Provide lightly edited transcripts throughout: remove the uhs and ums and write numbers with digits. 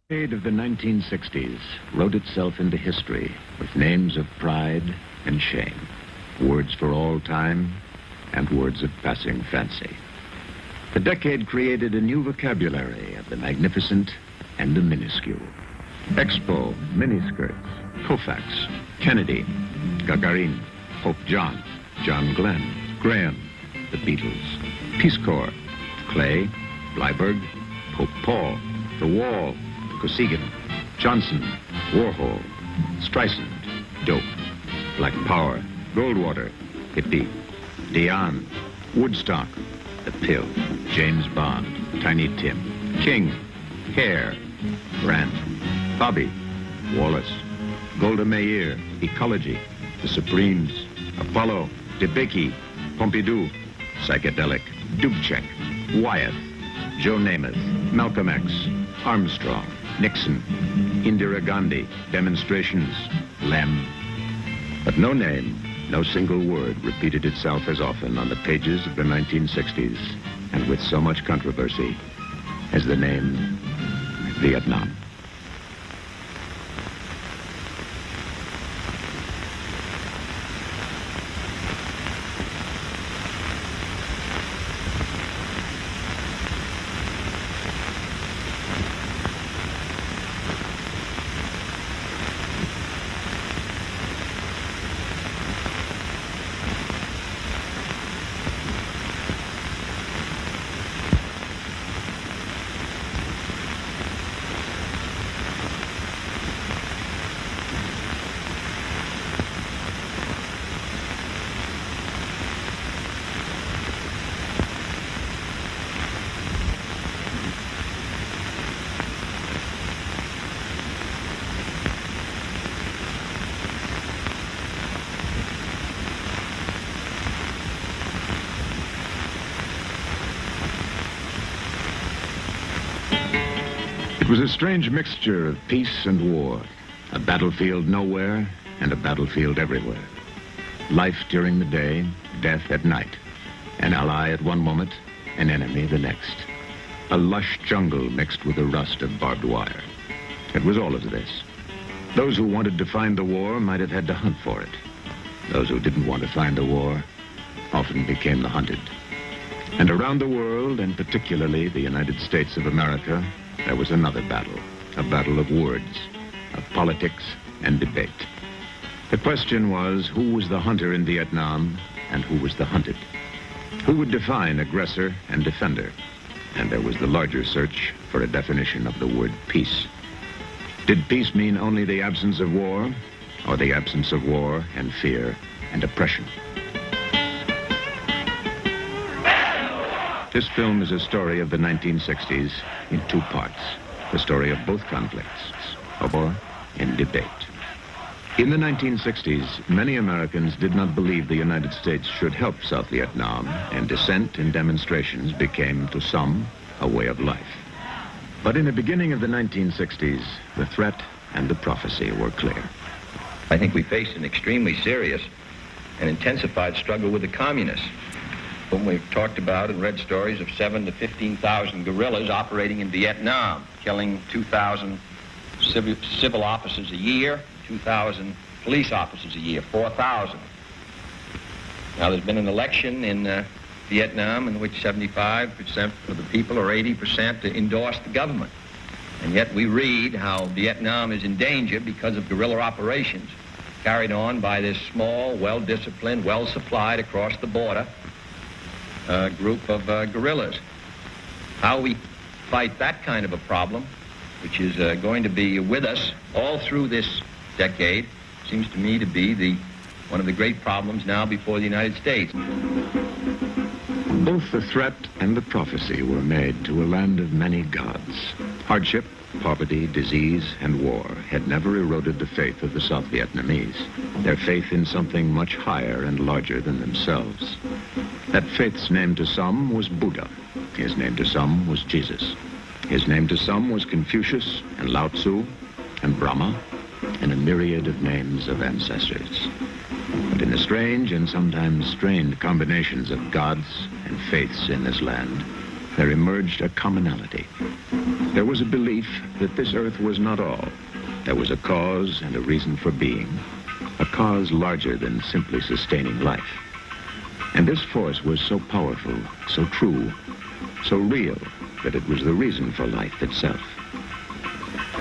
The decade of the 1960s wrote itself into history with names of pride and shame, words for all time and words of passing fancy. The decade created a new vocabulary of the magnificent and the minuscule. Expo, miniskirts, Koufax, Kennedy, Gagarin, Pope John, John Glenn, Graham, the Beatles, Peace Corps, Clay, Bleiberg, Pope Paul, The Wall, Kosygin, Johnson, Warhol, Streisand, Dope, Black Power, Goldwater, Hippie, Dion, Woodstock, The Pill, James Bond, Tiny Tim, King, Hair, Grant, Bobby, Wallace, Golda Meir, Ecology, The Supremes, Apollo, DeBakey, Pompidou, Psychedelic, Dubček, Wyeth, Joe Namath, Malcolm X, Armstrong, Nixon, Indira Gandhi, Demonstrations, Lem. But no name, no single word repeated itself as often on the pages of the 1960s and with so much controversy as the name Vietnam. It was a strange mixture of peace and war, a battlefield nowhere and a battlefield everywhere. Life during the day, death at night. An ally at one moment, an enemy the next. A lush jungle mixed with the rust of barbed wire. It was all of this. Those who wanted to find the war might have had to hunt for it. Those who didn't want to find the war often became the hunted. And around the world, and particularly the United States of America, there was another battle, a battle of words, of politics and debate. The question was, who was the hunter in Vietnam and who was the hunted? Who would define aggressor and defender? And there was the larger search for a definition of the word peace. Did peace mean only the absence of war, or the absence of war and fear and oppression? This film is a story of the 1960s in two parts. The story of both conflicts, of war and debate. In the 1960s, many Americans did not believe the United States should help South Vietnam, and dissent and demonstrations became, to some, a way of life. But in the beginning of the 1960s, the threat and the prophecy were clear. I think we faced an extremely serious and intensified struggle with the communists, whom we've talked about and read stories of 7,000 to 15,000 guerrillas operating in Vietnam, killing 2,000 civil officers a year, 2,000 police officers a year, 4,000. Now, there's been an election in Vietnam in which 75% of the people, or 80%, endorsed the government. And yet we read how Vietnam is in danger because of guerrilla operations carried on by this small, well-disciplined, well-supplied across the border group of guerrillas. How we fight that kind of a problem, which is going to be with us all through this decade, seems to me to be one of the great problems now before the United States. Both the threat and the prophecy were made to a land of many gods. Hardship, poverty, disease, and war had never eroded the faith of the South Vietnamese, their faith in something much higher and larger than themselves. That faith's name to some was Buddha. His name to some was Jesus. His name to some was Confucius and Lao Tzu and Brahma and a myriad of names of ancestors. But in the strange and sometimes strained combinations of gods and faiths in this land, there emerged a commonality. There was a belief that this earth was not all. There was a cause and a reason for being, a cause larger than simply sustaining life. And this force was so powerful, so true, so real, that it was the reason for life itself.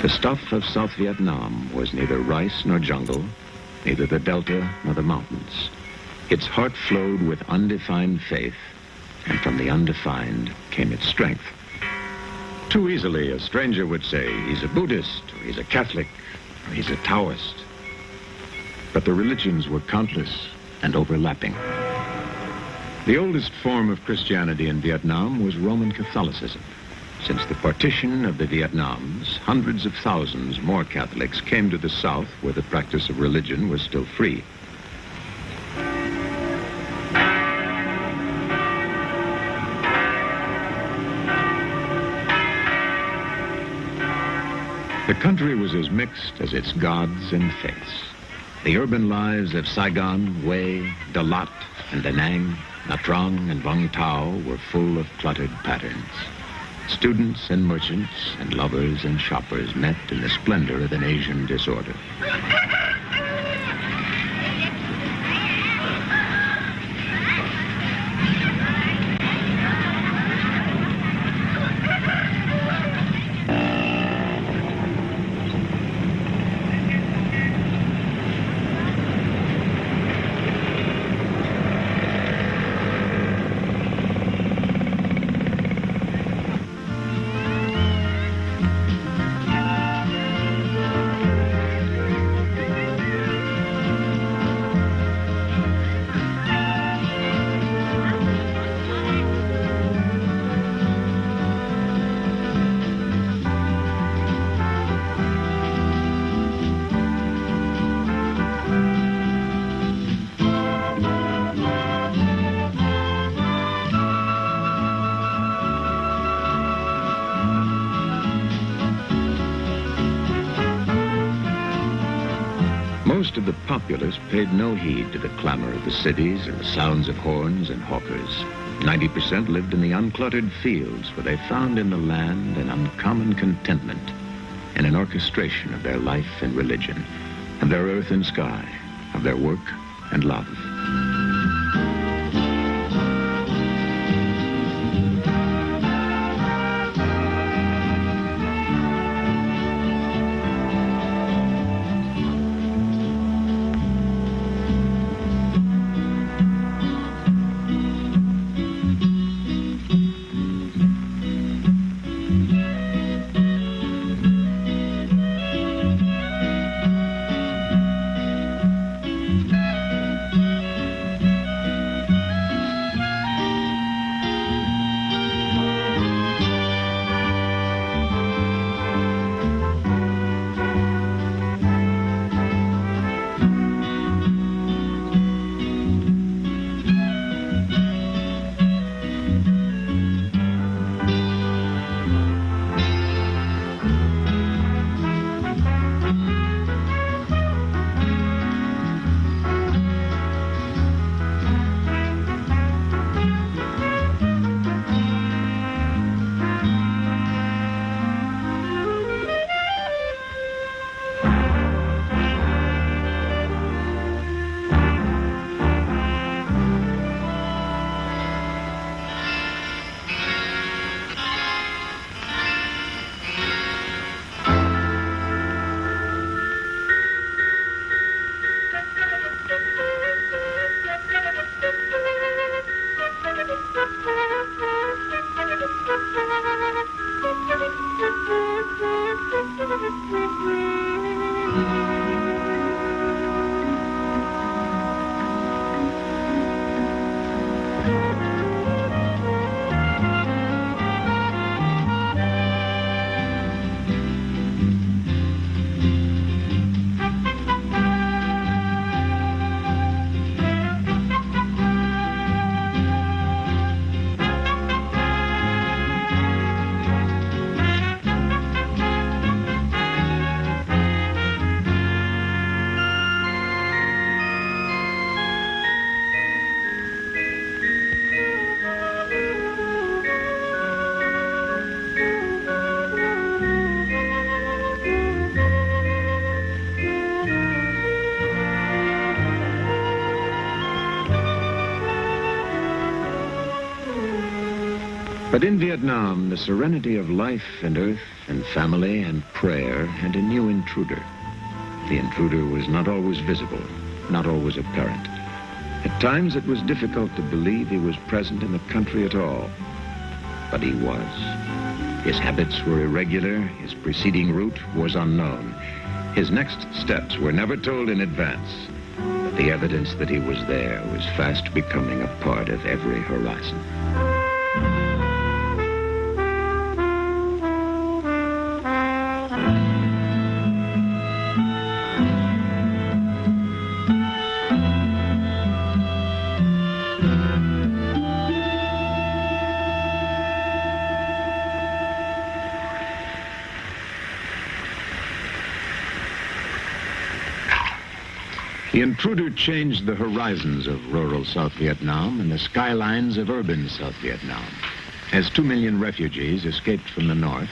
The stuff of South Vietnam was neither rice nor jungle, neither the delta nor the mountains. Its heart flowed with undefined faith, and from the undefined came its strength. Too easily, a stranger would say, he's a Buddhist, or he's a Catholic, or he's a Taoist. But the religions were countless and overlapping. The oldest form of Christianity in Vietnam was Roman Catholicism. Since the partition of the Vietnams, hundreds of thousands more Catholics came to the South, where the practice of religion was still free. The country was as mixed as its gods and faiths. The urban lives of Saigon, Hue, Dalat, and Da Nang, Nha Trang, and Vung Tau were full of cluttered patterns. Students and merchants and lovers and shoppers met in the splendor of an Asian disorder. Most of the populace paid no heed to the clamor of the cities and the sounds of horns and hawkers. 90% lived in the uncluttered fields, where they found in the land an uncommon contentment and an orchestration of their life and religion, of their earth and sky, of their work and love. But in Vietnam, the serenity of life and earth and family and prayer had a new intruder. The intruder was not always visible, not always apparent. At times it was difficult to believe he was present in the country at all. But he was. His habits were irregular, his preceding route was unknown. His next steps were never told in advance. But the evidence that he was there was fast becoming a part of every horizon. The intruder changed the horizons of rural South Vietnam and the skylines of urban South Vietnam. As 2 million refugees escaped from the north,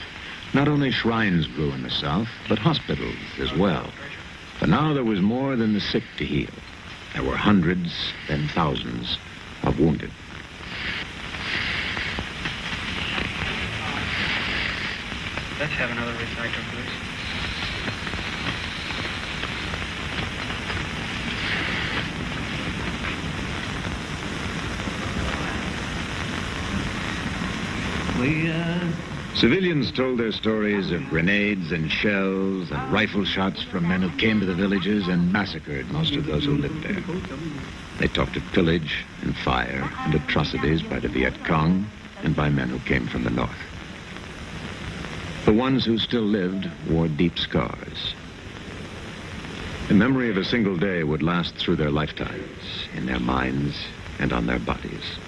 not only shrines grew in the south, but hospitals as well. For now there was more than the sick to heal. There were hundreds, then thousands of wounded. Let's have another recital, please. Civilians told their stories of grenades and shells and rifle shots from men who came to the villages and massacred most of those who lived there. They talked of pillage and fire and atrocities by the Viet Cong and by men who came from the north. The ones who still lived wore deep scars. The memory of a single day would last through their lifetimes, in their minds and on their bodies.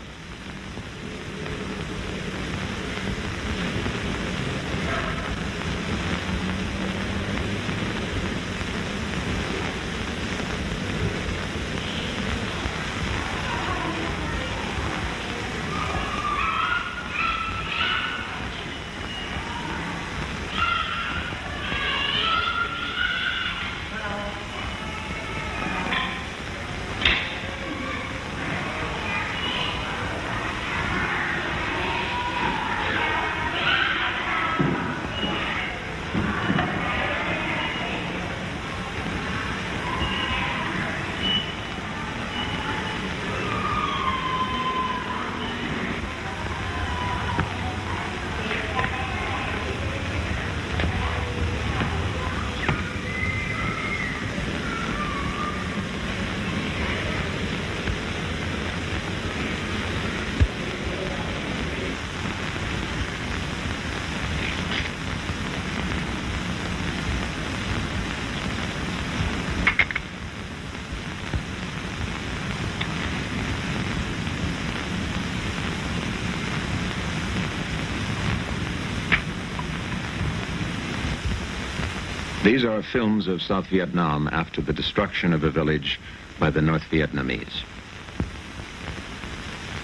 These are films of South Vietnam after the destruction of a village by the North Vietnamese.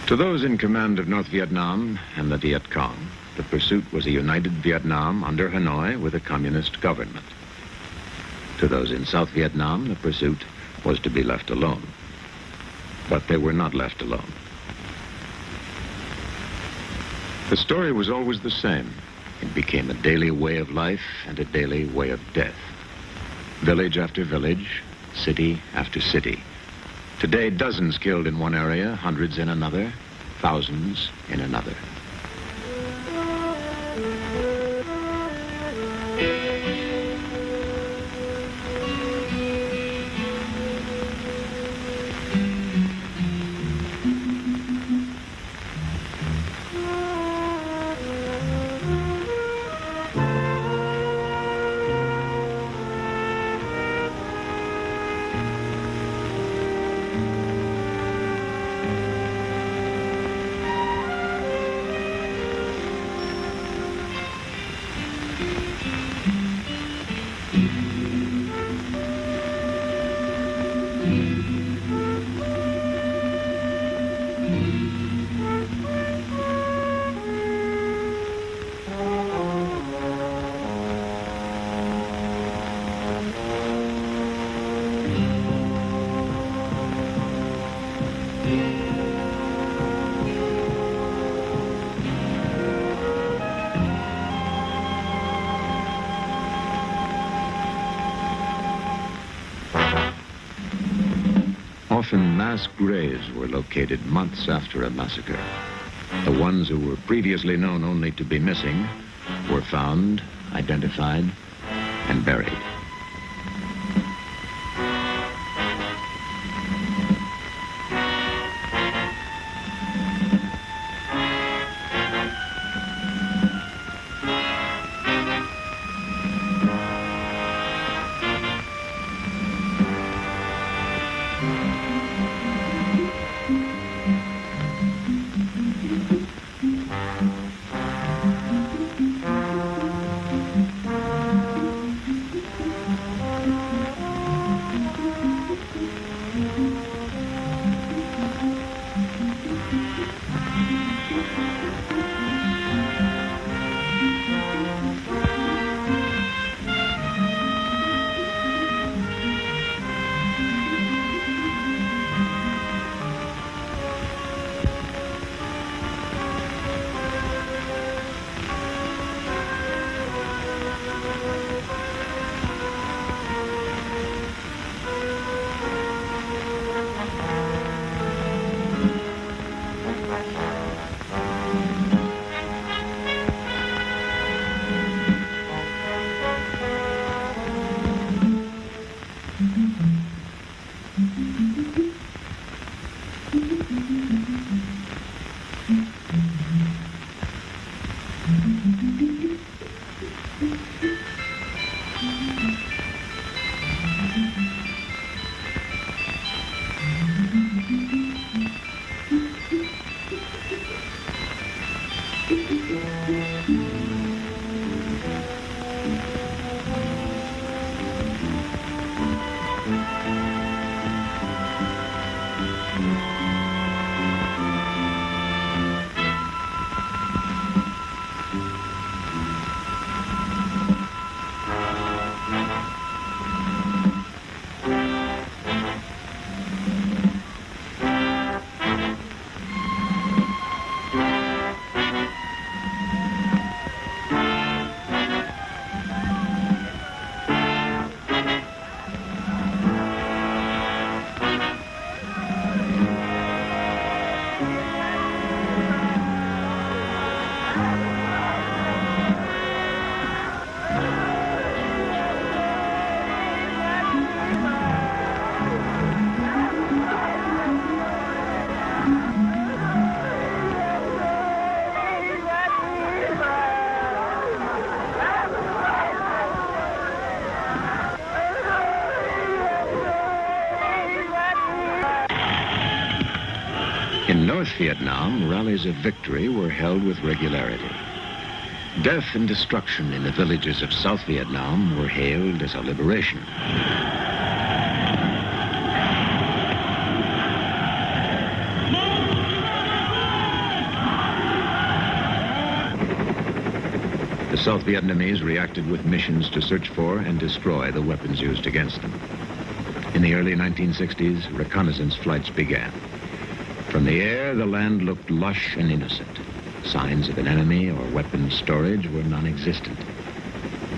To those in command of North Vietnam and the Viet Cong, the pursuit was a united Vietnam under Hanoi with a communist government. To those in South Vietnam, the pursuit was to be left alone. But they were not left alone. The story was always the same. It became a daily way of life and a daily way of death. Village after village, city after city. Today, dozens killed in one area, hundreds in another, thousands in another. Often mass graves were located months after a massacre. The ones who were previously known only to be missing were found, identified, and buried. In North Vietnam, rallies of victory were held with regularity. Death and destruction in the villages of South Vietnam were hailed as a liberation. The South Vietnamese reacted with missions to search for and destroy the weapons used against them. In the early 1960s, reconnaissance flights began. From the air, the land looked lush and innocent. Signs of an enemy or weapons storage were non-existent.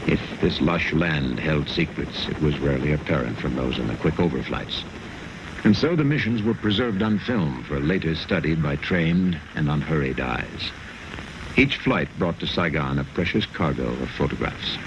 If this lush land held secrets, it was rarely apparent from those in the quick overflights. And so the missions were preserved on film for later study by trained and unhurried eyes. Each flight brought to Saigon a precious cargo of photographs.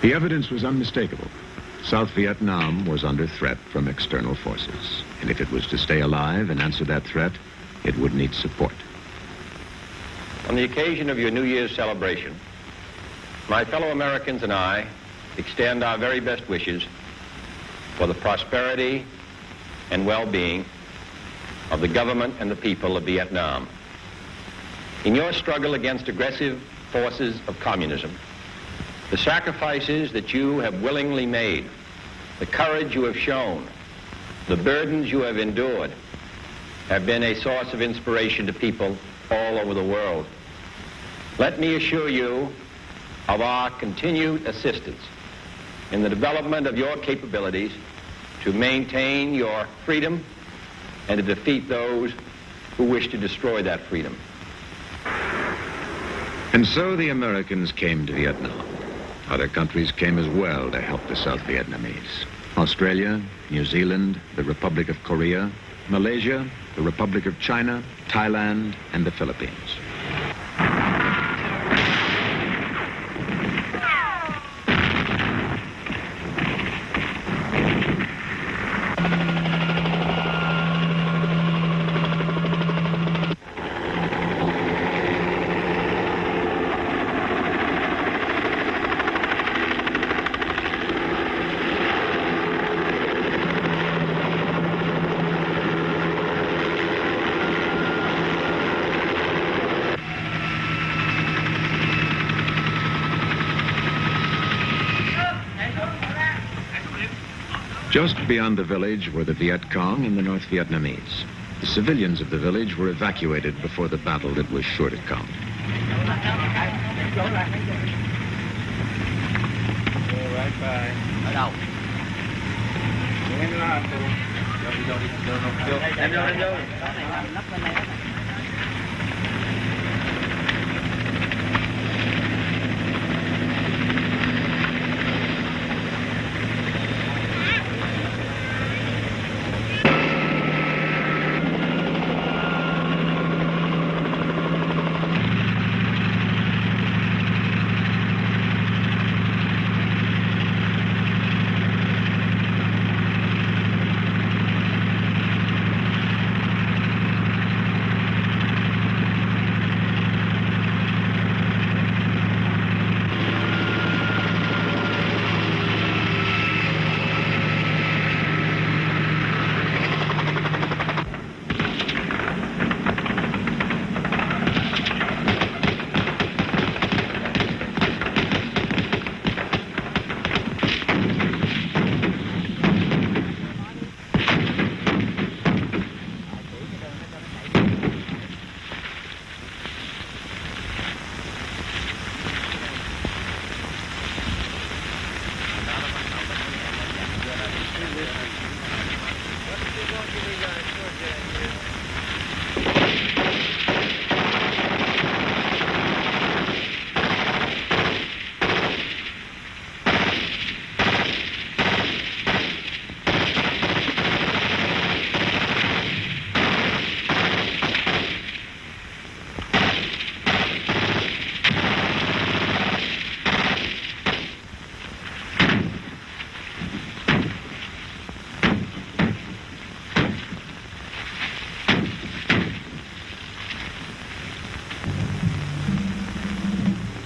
The evidence was unmistakable. South Vietnam was under threat from external forces. And if it was to stay alive and answer that threat, it would need support. On the occasion of your New Year's celebration, my fellow Americans and I extend our very best wishes for the prosperity and well-being of the government and the people of Vietnam. In your struggle against aggressive forces of communism, the sacrifices that you have willingly made, the courage you have shown, the burdens you have endured, have been a source of inspiration to people all over the world. Let me assure you of our continued assistance in the development of your capabilities to maintain your freedom and to defeat those who wish to destroy that freedom. And so the Americans came to Vietnam. Other countries came as well to help the South Vietnamese. Australia, New Zealand, the Republic of Korea, Malaysia, the Republic of China, Thailand, and the Philippines. Just beyond the village were the Viet Cong and the North Vietnamese. The civilians of the village were evacuated before the battle that was sure to come.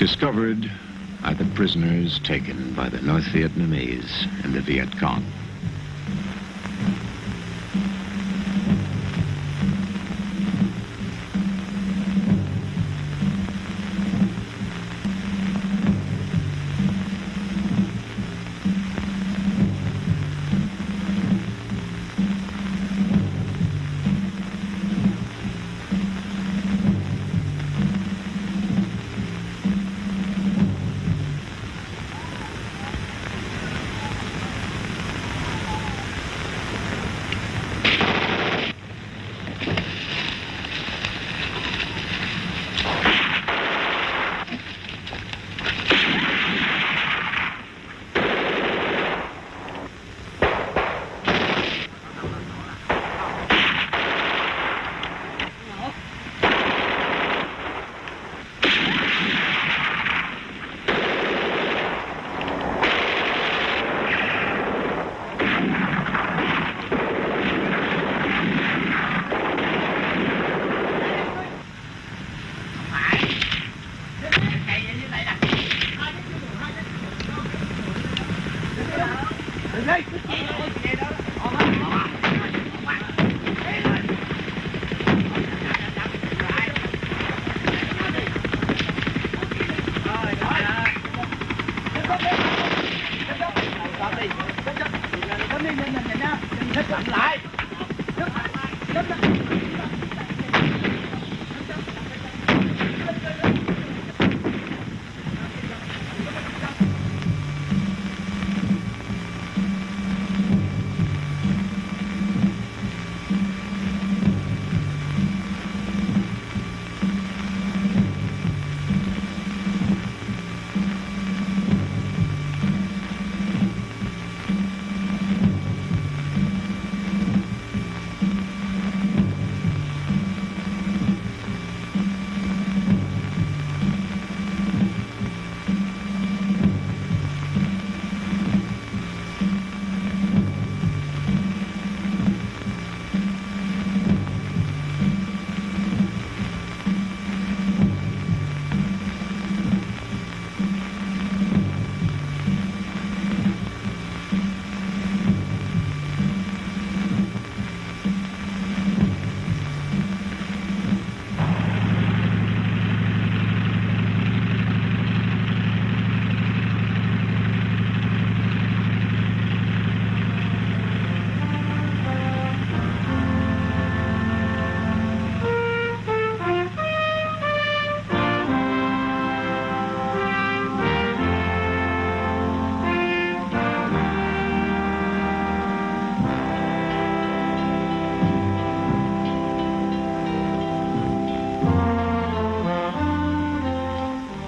Discovered are the prisoners taken by the North Vietnamese and the Viet Cong.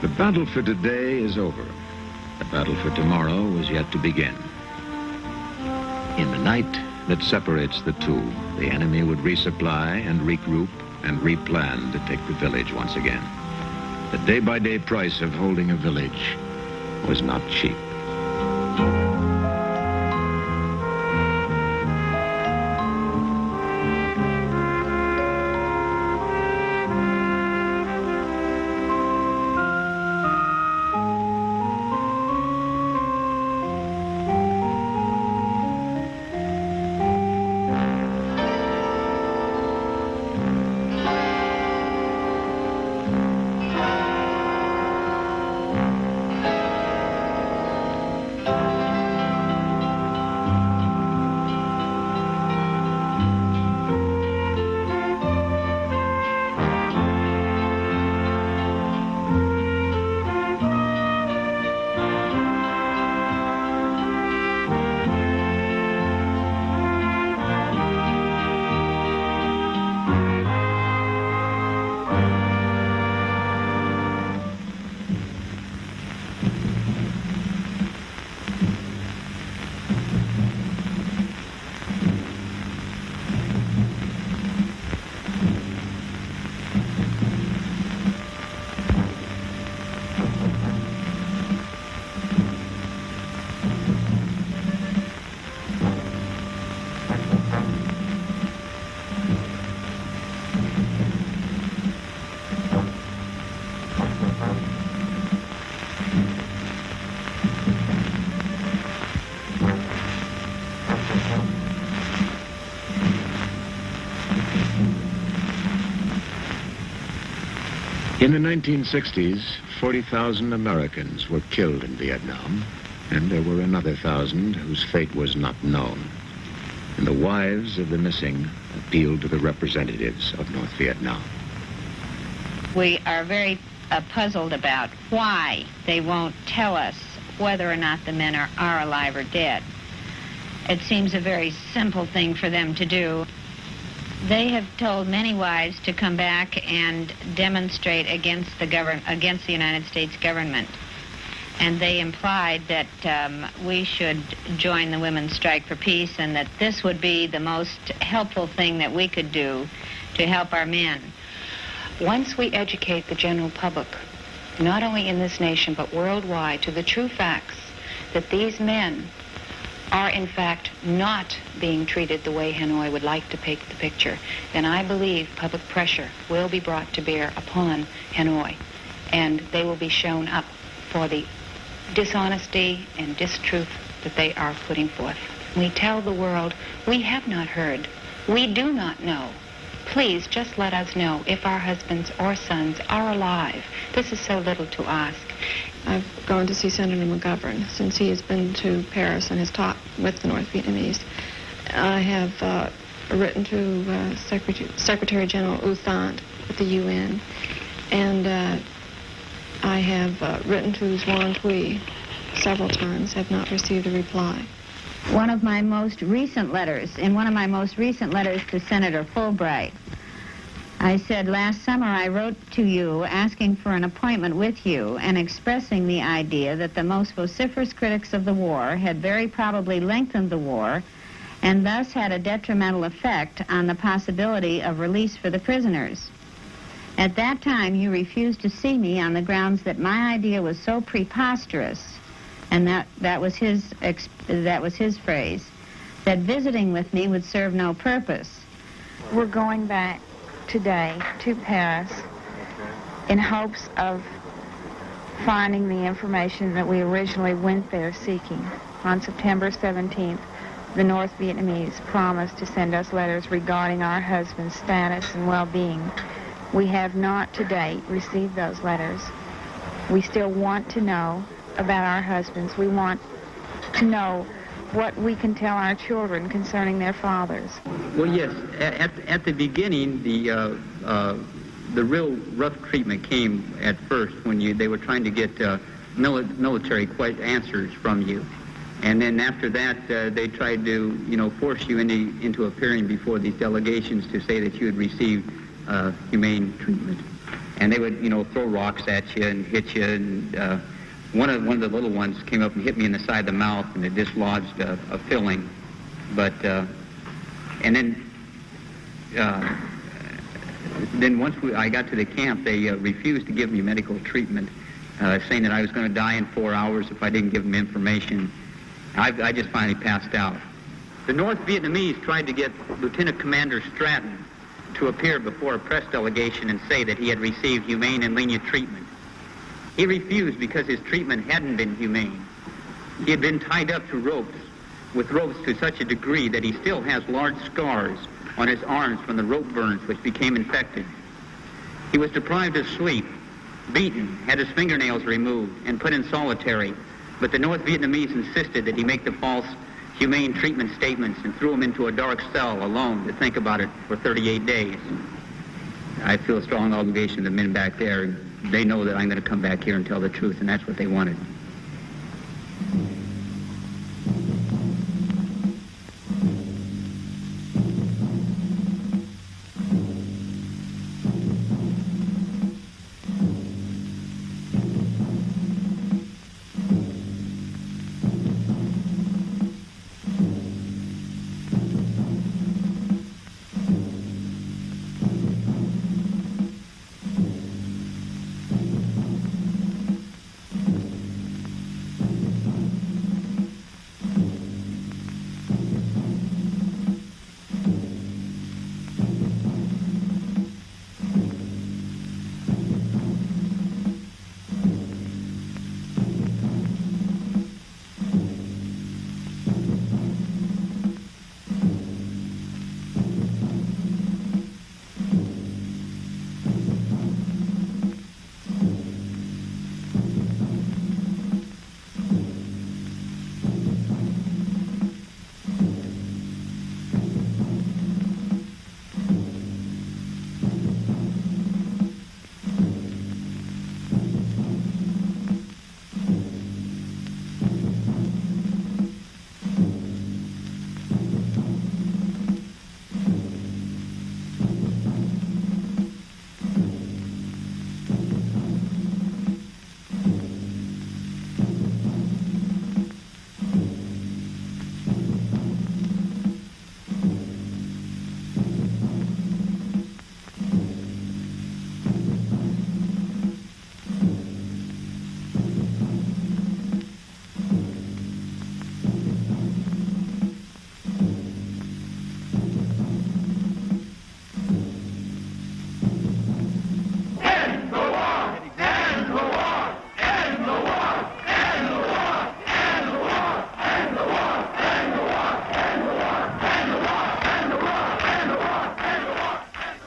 The battle for today is over. The battle for tomorrow is yet to begin. In the night that separates the two, the enemy would resupply and regroup and replan to take the village once again. The day-by-day price of holding a village was not cheap. In the 1960s, 40,000 Americans were killed in Vietnam, and there were another 1,000 whose fate was not known. And the wives of the missing appealed to the representatives of North Vietnam. We are very puzzled about why they won't tell us whether or not the men are alive or dead. It seems a very simple thing for them to do. They have told many wives to come back and demonstrate against the United States government. And they implied that we should join the Women's Strike for Peace and that this would be the most helpful thing that we could do to help our men. Once we educate the general public, not only in this nation but worldwide, to the true facts that these men are in fact not being treated the way Hanoi would like to paint the picture, then I believe public pressure will be brought to bear upon Hanoi, and they will be shown up for the dishonesty and distruth that they are putting forth. We tell the world, we have not heard, we do not know. Please just let us know if our husbands or sons are alive. This is so little to ask. I've gone to see Senator McGovern since he has been to Paris and has talked with the North Vietnamese. I have written to Secretary General U Thant at the UN, and I have written to S1E5 several times, have not received a reply. In one of my most recent letters to Senator Fulbright, I said, last summer I wrote to you asking for an appointment with you and expressing the idea that the most vociferous critics of the war had very probably lengthened the war and thus had a detrimental effect on the possibility of release for the prisoners. At that time, you refused to see me on the grounds that my idea was so preposterous, and that was his phrase, that visiting with me would serve no purpose. We're going back today to Paris in hopes of finding the information that we originally went there seeking. On September 17th, the North Vietnamese promised to send us letters regarding our husband's status and well-being. We have not to date received those letters. We still want to know about our husbands. We want to know what we can tell our children concerning their fathers. Well, yes. At the beginning, the real rough treatment came at first when they were trying to get military answers from you, and then after that, they tried to force you into appearing before these delegations to say that you had received humane treatment, and they would throw rocks at you and hit you, and one of the little ones came up and hit me in the side of the mouth, and it dislodged a filling. But and then once I got to the camp, they refused to give me medical treatment, saying that I was going to die in 4 hours if I didn't give them information. I just finally passed out. The North Vietnamese tried to get Lieutenant Commander Stratton to appear before a press delegation and say that he had received humane and lenient treatment. He refused because his treatment hadn't been humane. He had been tied up to with ropes to such a degree that he still has large scars on his arms from the rope burns which became infected. He was deprived of sleep, beaten, had his fingernails removed, and put in solitary, but the North Vietnamese insisted that he make the false humane treatment statements and threw him into a dark cell alone to think about it for 38 days. I feel a strong obligation to the men back there. They know that I'm going to come back here and tell the truth, and that's what they wanted.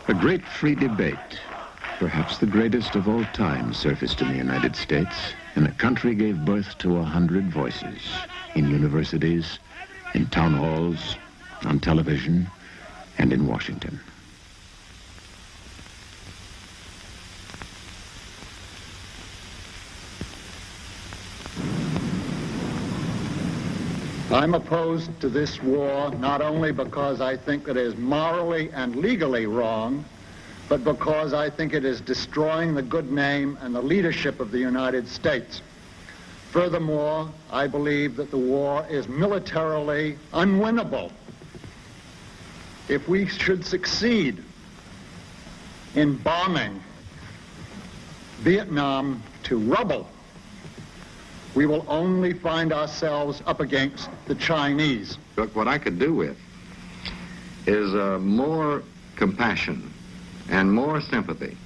A great free debate, perhaps the greatest of all time, surfaced in the United States, and a country gave birth to 100 voices in universities, in town halls, on television, and in Washington. I'm opposed to this war not only because I think it is morally and legally wrong, but because I think it is destroying the good name and the leadership of the United States. Furthermore, I believe that the war is militarily unwinnable. If we should succeed in bombing Vietnam to rubble, we will only find ourselves up against the Chinese. Look, what I could do with is more compassion and more sympathy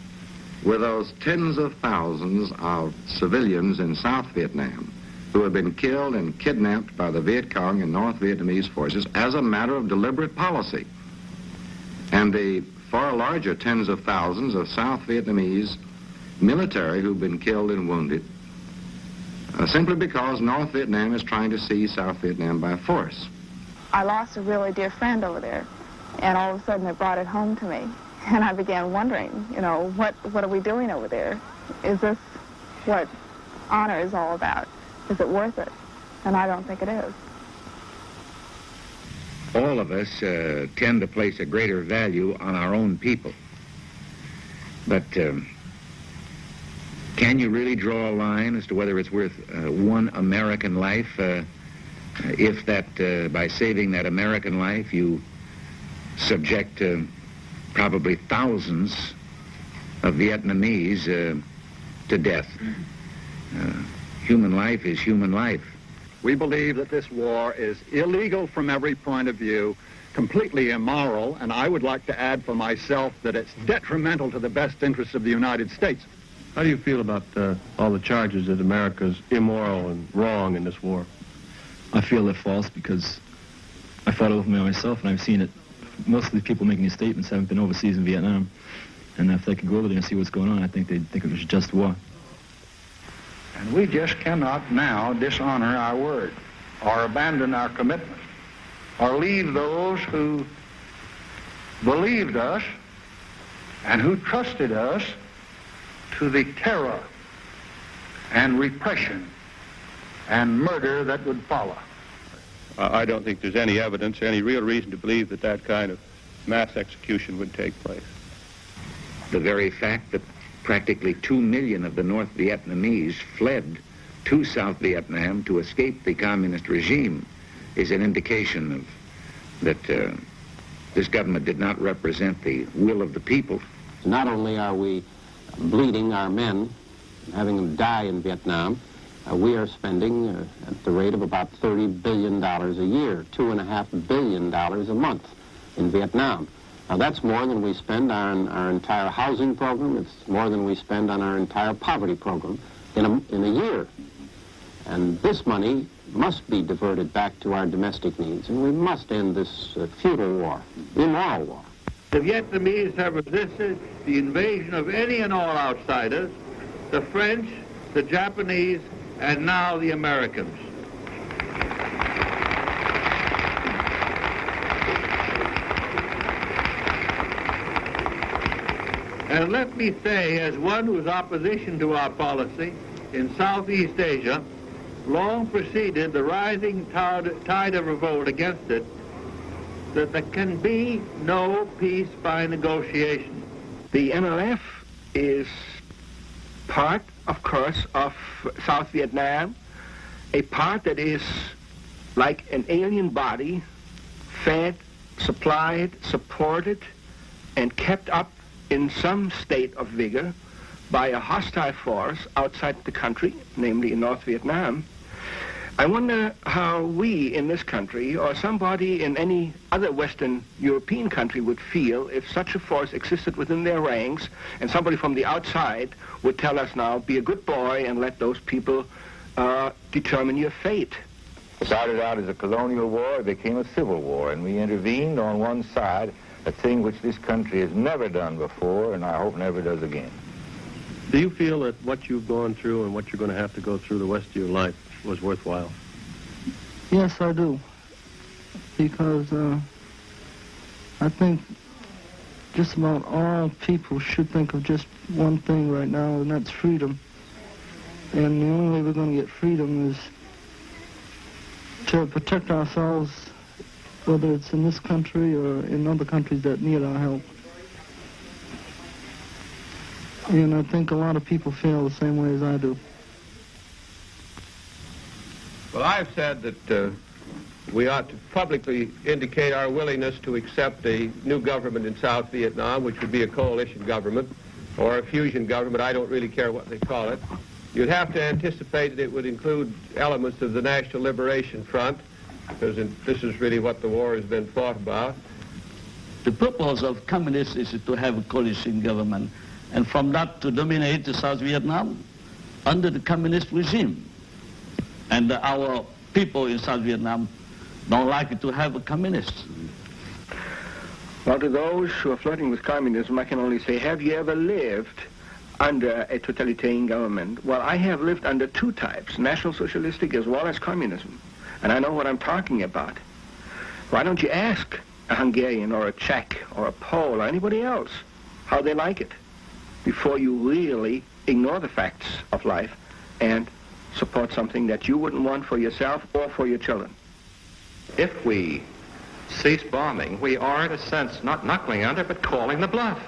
with those tens of thousands of civilians in South Vietnam who have been killed and kidnapped by the Viet Cong and North Vietnamese forces as a matter of deliberate policy. And the far larger tens of thousands of South Vietnamese military who've been killed and wounded simply because North Vietnam is trying to seize South Vietnam by force. I lost a really dear friend over there, and all of a sudden it brought it home to me. And I began wondering, what are we doing over there? Is this what honor is all about? Is it worth it? And I don't think it is. All of us tend to place a greater value on our own people. But can you really draw a line as to whether it's worth one American life if that by saving that American life you subject probably thousands of Vietnamese to death? Human life is human life. We believe that this war is illegal from every point of view, completely immoral, and I would like to add for myself that it's detrimental to the best interests of the United States. How do you feel about all the charges that America's immoral and wrong in this war? I feel they're false because I fought over myself, and I've seen it. Most of the people making these statements haven't been overseas in Vietnam. And if they could go over there and see what's going on, I think they'd think it was just war. And we just cannot now dishonor our word or abandon our commitment or leave those who believed us and who trusted us to the terror and repression and murder that would follow. I don't think there's any evidence, any real reason to believe that that kind of mass execution would take place. The very fact that practically 2 million of the North Vietnamese fled to South Vietnam to escape the communist regime is an indication of that this government did not represent the will of the people. Not only are we bleeding our men, having them die in Vietnam, we are spending at the rate of about $30 billion a year, $2.5 billion a month in Vietnam. Now that's more than we spend on our entire housing program. It's more than we spend on our entire poverty program in a year. And this money must be diverted back to our domestic needs, and we must end this futile war, immoral war. The Vietnamese have resisted the invasion of any and all outsiders, the French, the Japanese, and now the Americans. And let me say, as one whose opposition to our policy in Southeast Asia long preceded the rising tide of revolt against it, that there can be no peace by negotiation. The MLF is part, of course, of South Vietnam, a part that is like an alien body, fed, supplied, supported, and kept up in some state of vigor by a hostile force outside the country, namely in North Vietnam. I wonder how we in this country, or somebody in any other Western European country, would feel if such a force existed within their ranks and somebody from the outside would tell us now, be a good boy and let those people determine your fate. It started out as a colonial war, it became a civil war, and we intervened on one side, a thing which this country has never done before, and I hope never does again. Do you feel that what you've gone through and what you're going to have to go through the rest of your life was worthwhile? Yes, I do. Because I think just about all people should think of just one thing right now, and that's freedom. And the only way we're going to get freedom is to protect ourselves, whether it's in this country or in other countries that need our help. And I think a lot of people feel the same way as I do. Well, I've said that we ought to publicly indicate our willingness to accept a new government in South Vietnam, which would be a coalition government or a fusion government. I don't really care what they call it. You'd have to anticipate that it would include elements of the National Liberation Front, because this is really what the war has been fought about. The purpose of communists is to have a coalition government, and from that to dominate the South Vietnam under the communist regime. And our people in South Vietnam don't like to have a communist. Well, to those who are flirting with communism, I can only say, have you ever lived under a totalitarian government? Well, I have lived under two types, National Socialistic as well as communism. And I know what I'm talking about. Why don't you ask a Hungarian or a Czech or a Pole or anybody else how they like it before you really ignore the facts of life and support something that you wouldn't want for yourself or for your children. If we cease bombing, we are, in a sense, not knuckling under, but calling the bluff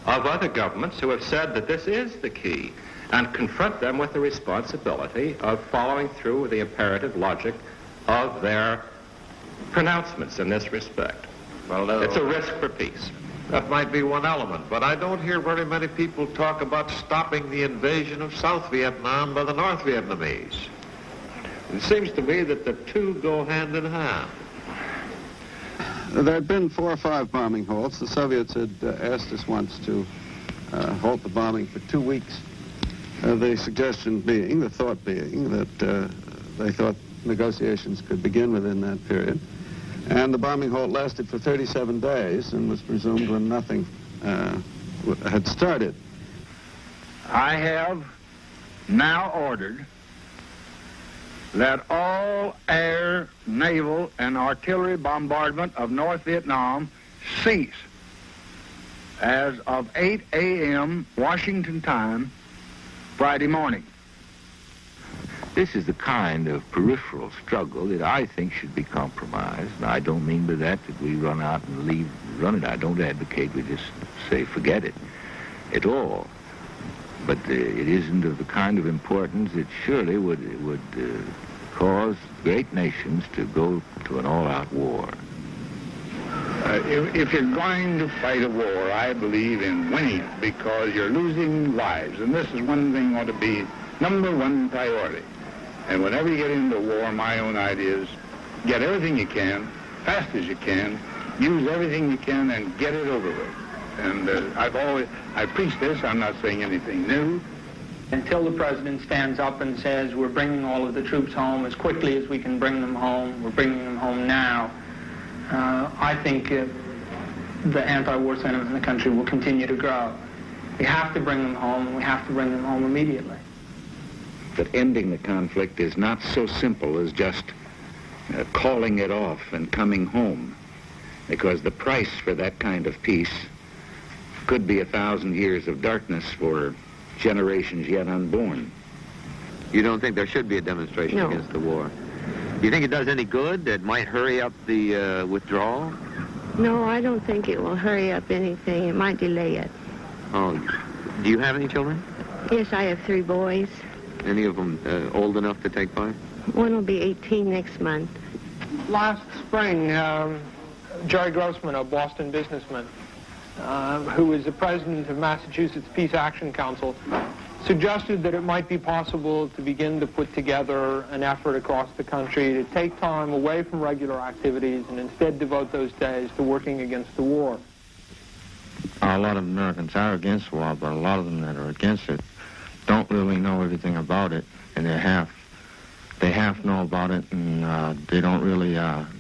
of other governments who have said that this is the key, and confront them with the responsibility of following through with the imperative logic of their pronouncements in this respect. Well, it's a risk for peace. That might be one element, but I don't hear very many people talk about stopping the invasion of South Vietnam by the North Vietnamese. It seems to me that the two go hand in hand. There had been 4 or 5 bombing halts. The Soviets had asked us once to halt the bombing for 2 weeks. The suggestion being, the thought being, that they thought negotiations could begin within that period. And the bombing halt lasted for 37 days and was resumed when nothing had started. I have now ordered that all air, naval, and artillery bombardment of North Vietnam cease as of 8 a.m. Washington time, Friday morning. This is the kind of peripheral struggle that I think should be compromised. And I don't mean by that we run out and run it. I don't advocate we just say forget it at all. But it isn't of the kind of importance that surely would cause great nations to go to an all-out war. If you're going to fight a war, I believe in winning it because you're losing lives. And this is one thing ought to be #1 priority. And whenever you get into war, my own idea is get everything you can, fast as you can, use everything you can, and get it over with. And I preach this, I'm not saying anything new. Until the president stands up and says, we're bringing all of the troops home as quickly as we can bring them home, we're bringing them home now, I think the anti-war sentiment in the country will continue to grow. We have to bring them home, and we have to bring them home immediately. That ending the conflict is not so simple as just calling it off and coming home, because the price for that kind of peace could be 1,000 years of darkness for generations yet unborn. You don't think there should be a demonstration against the war? Do you think it does any good? It might hurry up the withdrawal? No, I don't think it will hurry up anything. It might delay it. Oh, do you have any children? Yes, I have 3 boys. Any of them old enough to take part? One will be 18 next month. Last spring, Jerry Grossman, a Boston businessman, who is the president of Massachusetts Peace Action Council, suggested that it might be possible to begin to put together an effort across the country to take time away from regular activities and instead devote those days to working against the war. A lot of Americans are against war, but a lot of them that are against it don't really know everything about it, and they half know about it, and they don't really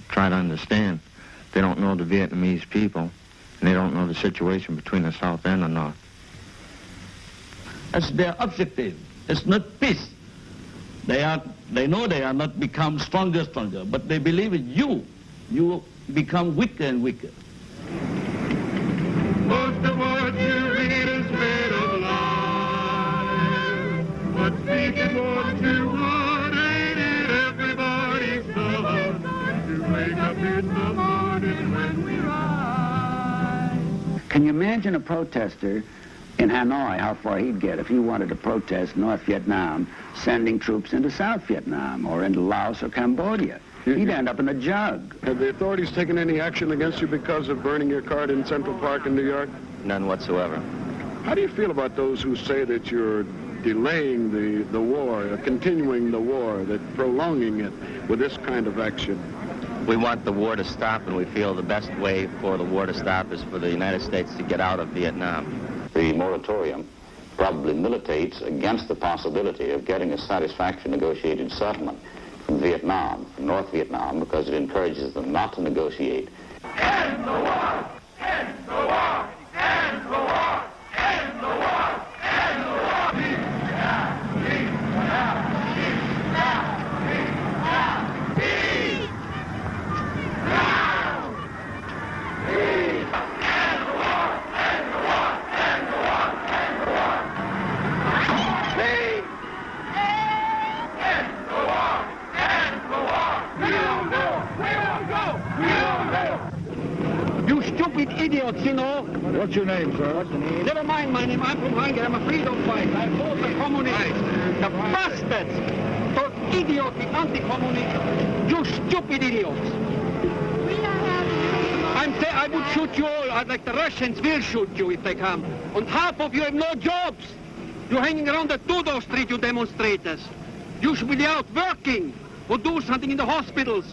try to understand. They don't know the Vietnamese people, and they don't know the situation between the South and the North. That's their objective. It's not peace. They know they are not become stronger, but they believe in you. You become weaker and weaker. Can you imagine a protester in Hanoi, how far he'd get if he wanted to protest North Vietnam sending troops into South Vietnam or into Laos or Cambodia? He'd end up in a jug. Have the authorities taken any action against you because of burning your card in Central Park in New York? None whatsoever. How do you feel about those who say that you're delaying the war, continuing the war, that prolonging it with this kind of action? We want the war to stop, and we feel the best way for the war to stop is for the United States to get out of Vietnam. The moratorium probably militates against the possibility of getting a satisfactory negotiated settlement from Vietnam, from North Vietnam, because it encourages them not to negotiate. End the war! End the war! End the war! End the war! End the war! You stupid idiots, you know. What's your name, sir? Never mind my name. I'm from Hungary. I'm a freedom fighter. I fought the communists. The bastards. Those idiotic anti-communists. You stupid idiots. I would shoot you all. Like the Russians will shoot you if they come. And half of you have no jobs. You're hanging around the Tudor Street, you demonstrators. You should be out working or do something in the hospitals.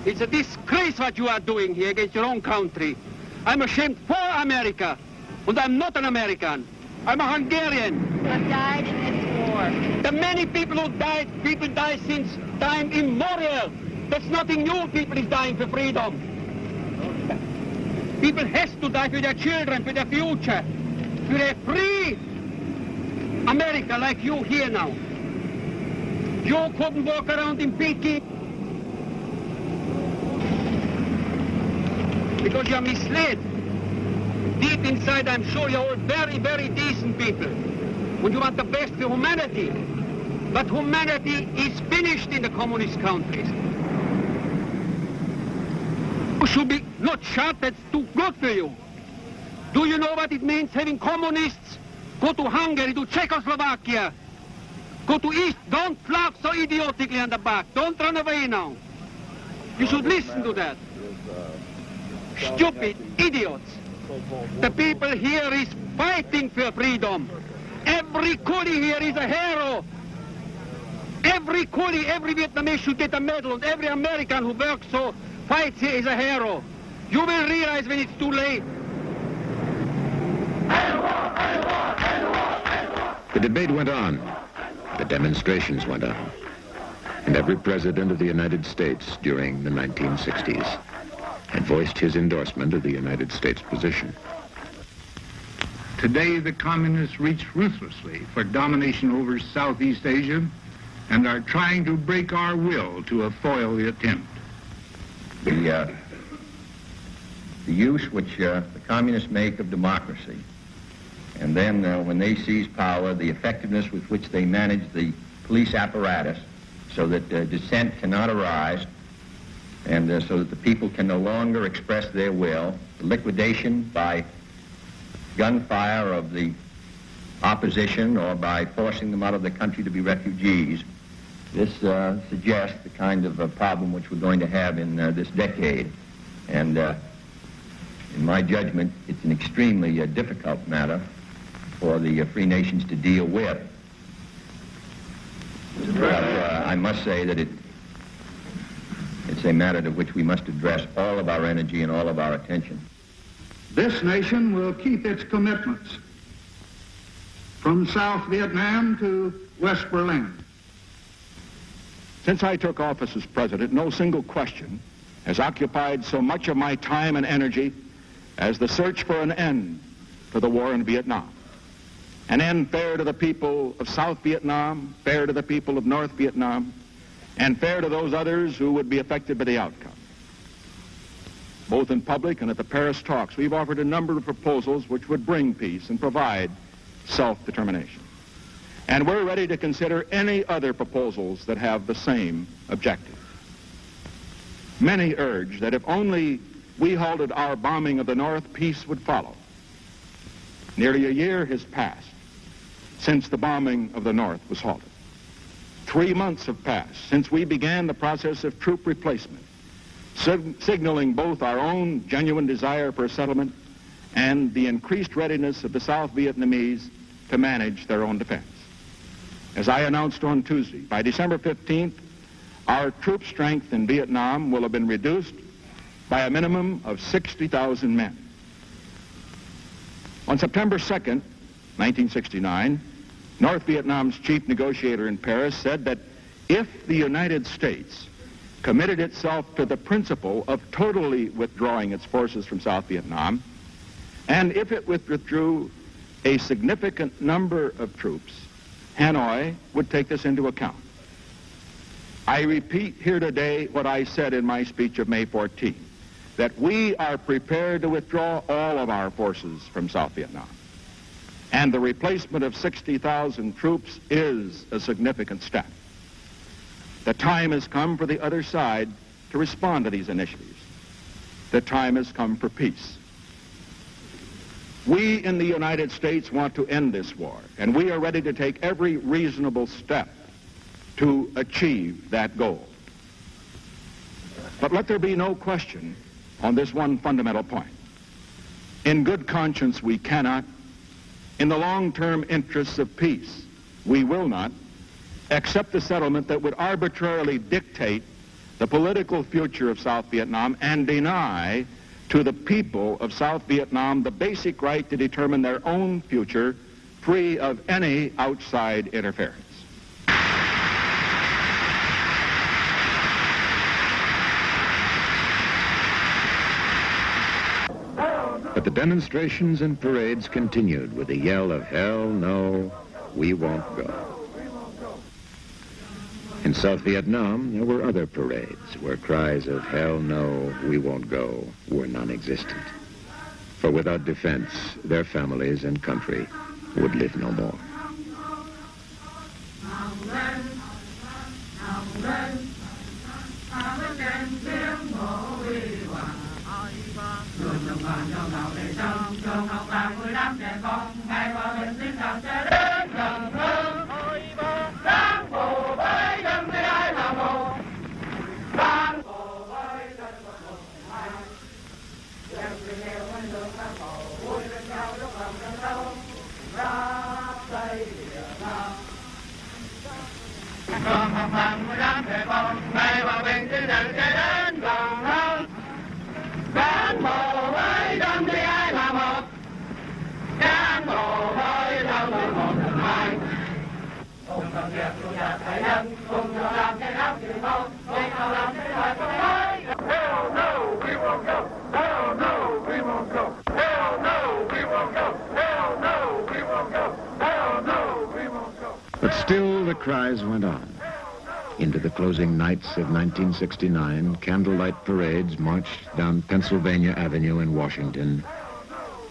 It's a disgrace what you are doing here against your own country. I'm ashamed for America, and I'm not an American. I'm a Hungarian. Have died in this war. The many people who died, people die since time immemorial. That's nothing new. People is dying for freedom. People has to die for their children, for their future, for a free America like you here now. You couldn't walk around in Peking because you're misled. Deep inside, I'm sure you're all very, very decent people. And you want the best for humanity. But humanity is finished in the communist countries. You should be not shot, that's too good for you. Do you know what it means having communists go to Hungary, to Czechoslovakia, go to East? Don't laugh so idiotically on the back. Don't run away now. You should listen to that. Stupid idiots. The people here is fighting for freedom. Every coolie here is a hero. Every coolie, every Vietnamese should get a medal, and every American who works so fights here is a hero. You will realize when it's too late. The debate went on. The demonstrations went on. And every president of the United States during the 1960s had voiced his endorsement of the United States position. Today, the communists reach ruthlessly for domination over Southeast Asia and are trying to break our will to foil the attempt. The use which the communists make of democracy, and then when they seize power, the effectiveness with which they manage the police apparatus so that dissent cannot arise, and so that the people can no longer express their will, the liquidation by gunfire of the opposition or by forcing them out of the country to be refugees. This suggests the kind of problem which we're going to have in this decade. And in my judgment, it's an extremely difficult matter for the free nations to deal with. But I must say that it's a matter to which we must address all of our energy and all of our attention. This nation will keep its commitments from South Vietnam to West Berlin. Since I took office as president, no single question has occupied so much of my time and energy as the search for an end to the war in Vietnam. An end fair to the people of South Vietnam, fair to the people of North Vietnam, and fair to those others who would be affected by the outcome. Both in public and at the Paris talks, we've offered a number of proposals which would bring peace and provide self-determination. And we're ready to consider any other proposals that have the same objective. Many urge that if only we halted our bombing of the North, peace would follow. Nearly a year has passed since the bombing of the North was halted. 3 months have passed since we began the process of troop replacement, signaling both our own genuine desire for a settlement and the increased readiness of the South Vietnamese to manage their own defense. As I announced on Tuesday, by December 15th, our troop strength in Vietnam will have been reduced by a minimum of 60,000 men. On September 2nd, 1969, North Vietnam's chief negotiator in Paris said that if the United States committed itself to the principle of totally withdrawing its forces from South Vietnam, and if it withdrew a significant number of troops, Hanoi would take this into account. I repeat here today what I said in my speech of May 14, that we are prepared to withdraw all of our forces from South Vietnam. And the replacement of 60,000 troops is a significant step. The time has come for the other side to respond to these initiatives. The time has come for peace. We in the United States want to end this war, and we are ready to take every reasonable step to achieve that goal. But let there be no question on this one fundamental point. In good conscience, we cannot, in the long-term interests of peace, we will not accept a settlement that would arbitrarily dictate the political future of South Vietnam and deny to the people of South Vietnam the basic right to determine their own future free of any outside interference. But the demonstrations and parades continued with a yell of hell no, we won't go. In South Vietnam, there were other parades where cries of hell no, we won't go were non-existent. For without defense, their families and country would live no more. But still the cries went on. Into the closing nights of 1969, candlelight parades marched down Pennsylvania Avenue in Washington.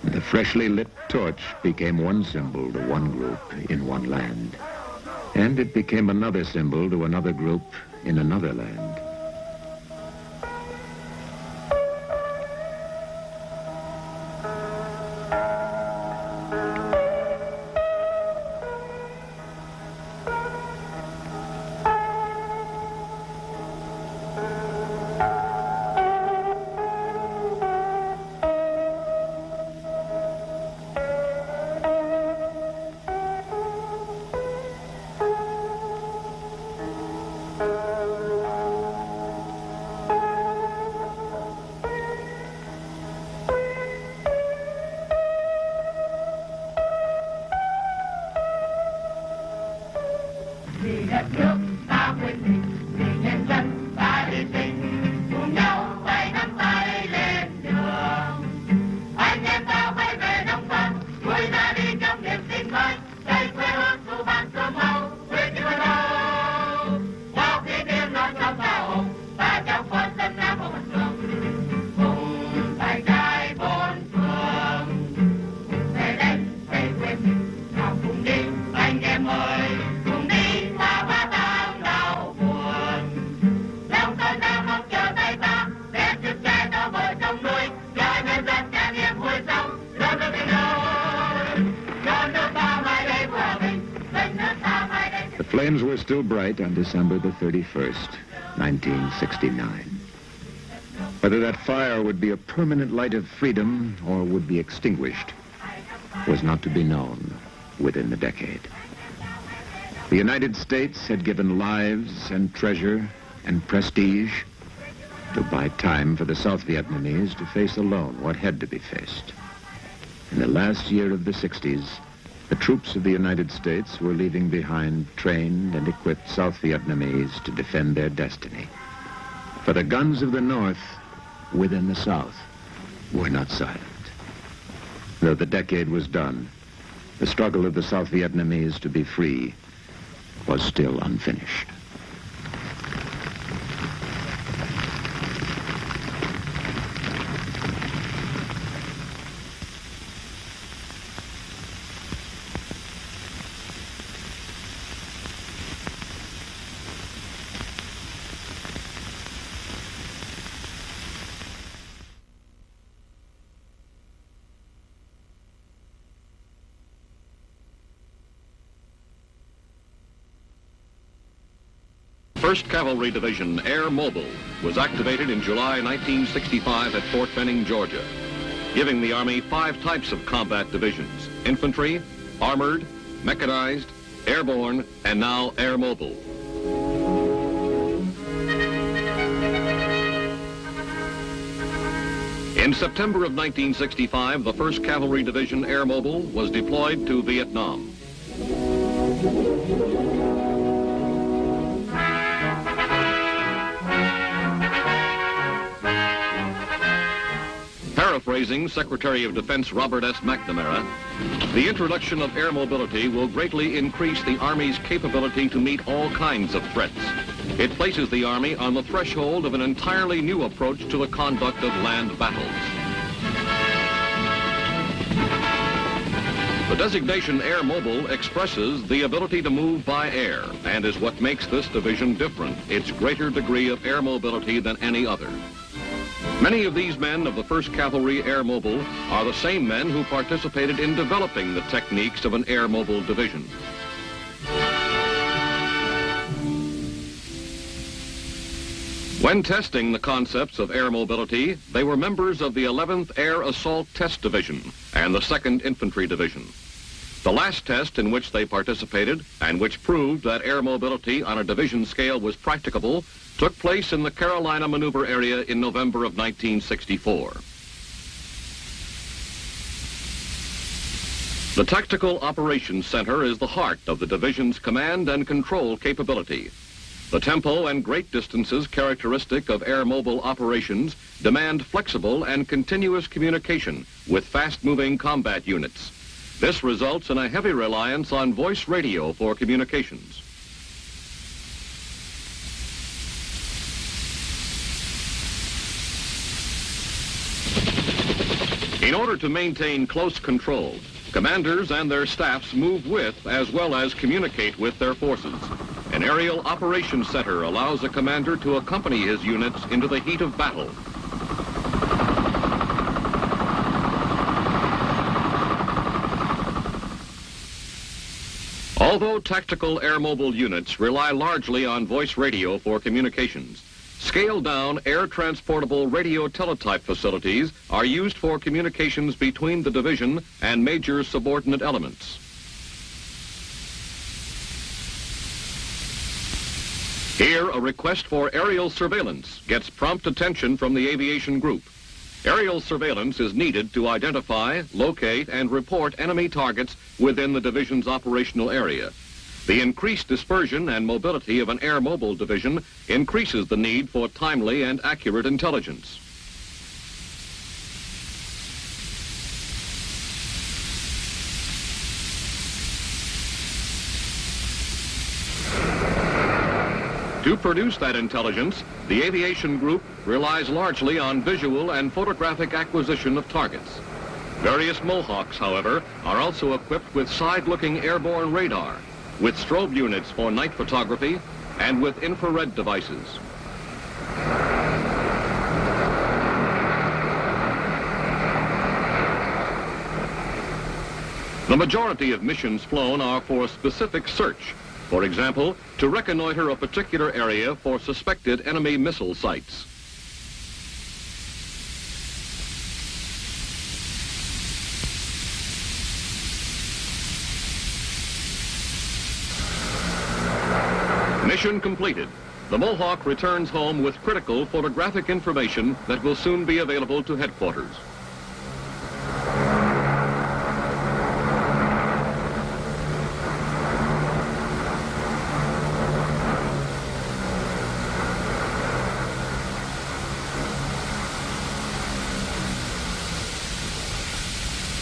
The freshly lit torch became one symbol to one group in one land. And it became another symbol to another group in another land. Flames were still bright on December the 31st, 1969. Whether that fire would be a permanent light of freedom or would be extinguished was not to be known within the decade. The United States had given lives and treasure and prestige to buy time for the South Vietnamese to face alone what had to be faced. In the last year of the 60s, the troops of the United States were leaving behind trained and equipped South Vietnamese to defend their destiny. For the guns of the North within the South were not silent. Though the decade was done, the struggle of the South Vietnamese to be free was still unfinished. First Cavalry Division Air Mobile was activated in July 1965 at Fort Benning, Georgia, giving the Army 5 types of combat divisions: infantry, armored, mechanized, airborne, and now Air Mobile. In September of 1965, the 1st Cavalry Division Air Mobile was deployed to Vietnam. Paraphrasing Secretary of Defense Robert S. McNamara, the introduction of air mobility will greatly increase the Army's capability to meet all kinds of threats. It places the Army on the threshold of an entirely new approach to the conduct of land battles. The designation Air Mobile expresses the ability to move by air and is what makes this division different, its greater degree of air mobility than any other. Many of these men of the 1st Cavalry Air Mobile are the same men who participated in developing the techniques of an air mobile division. When testing the concepts of air mobility, they were members of the 11th Air Assault Test Division and the 2nd Infantry Division. The last test in which they participated, and which proved that air mobility on a division scale was practicable, took place in the Carolina Maneuver Area in November of 1964. The Tactical Operations Center is the heart of the division's command and control capability. The tempo and great distances characteristic of air mobile operations demand flexible and continuous communication with fast-moving combat units. This results in a heavy reliance on voice radio for communications. In order to maintain close control, commanders and their staffs move with as well as communicate with their forces. An aerial operations center allows a commander to accompany his units into the heat of battle. Although tactical air mobile units rely largely on voice radio for communications, scaled-down air transportable radio teletype facilities are used for communications between the division and major subordinate elements. Here, a request for aerial surveillance gets prompt attention from the aviation group. Aerial surveillance is needed to identify, locate, and report enemy targets within the division's operational area. The increased dispersion and mobility of an air mobile division increases the need for timely and accurate intelligence. To produce that intelligence, the aviation group relies largely on visual and photographic acquisition of targets. Various Mohawks, however, are also equipped with side-looking airborne radar, with strobe units for night photography, and with infrared devices. The majority of missions flown are for specific search. For example, to reconnoiter a particular area for suspected enemy missile sites. Mission completed. The Mohawk returns home with critical photographic information that will soon be available to headquarters.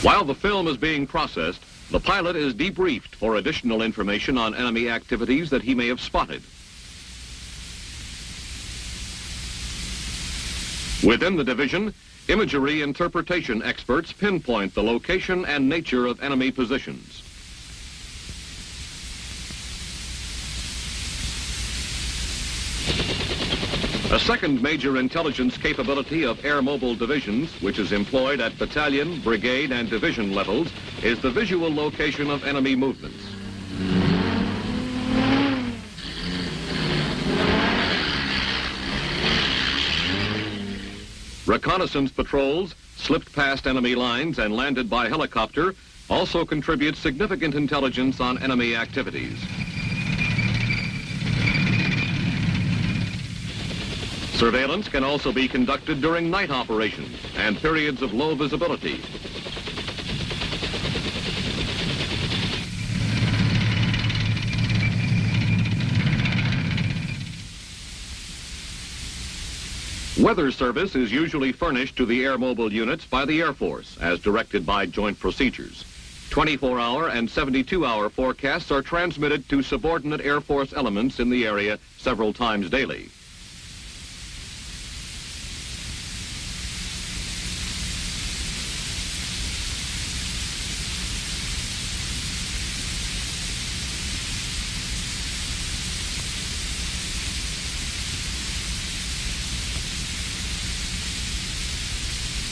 While the film is being processed, the pilot is debriefed for additional information on enemy activities that he may have spotted. Within the division, imagery interpretation experts pinpoint the location and nature of enemy positions. A second major intelligence capability of air mobile divisions, which is employed at battalion, brigade, and division levels, is the visual location of enemy movements. Reconnaissance patrols, slipped past enemy lines and landed by helicopter, also contribute significant intelligence on enemy activities. Surveillance can also be conducted during night operations and periods of low visibility. Weather service is usually furnished to the air mobile units by the Air Force, as directed by joint procedures. 24-hour and 72-hour forecasts are transmitted to subordinate Air Force elements in the area several times daily.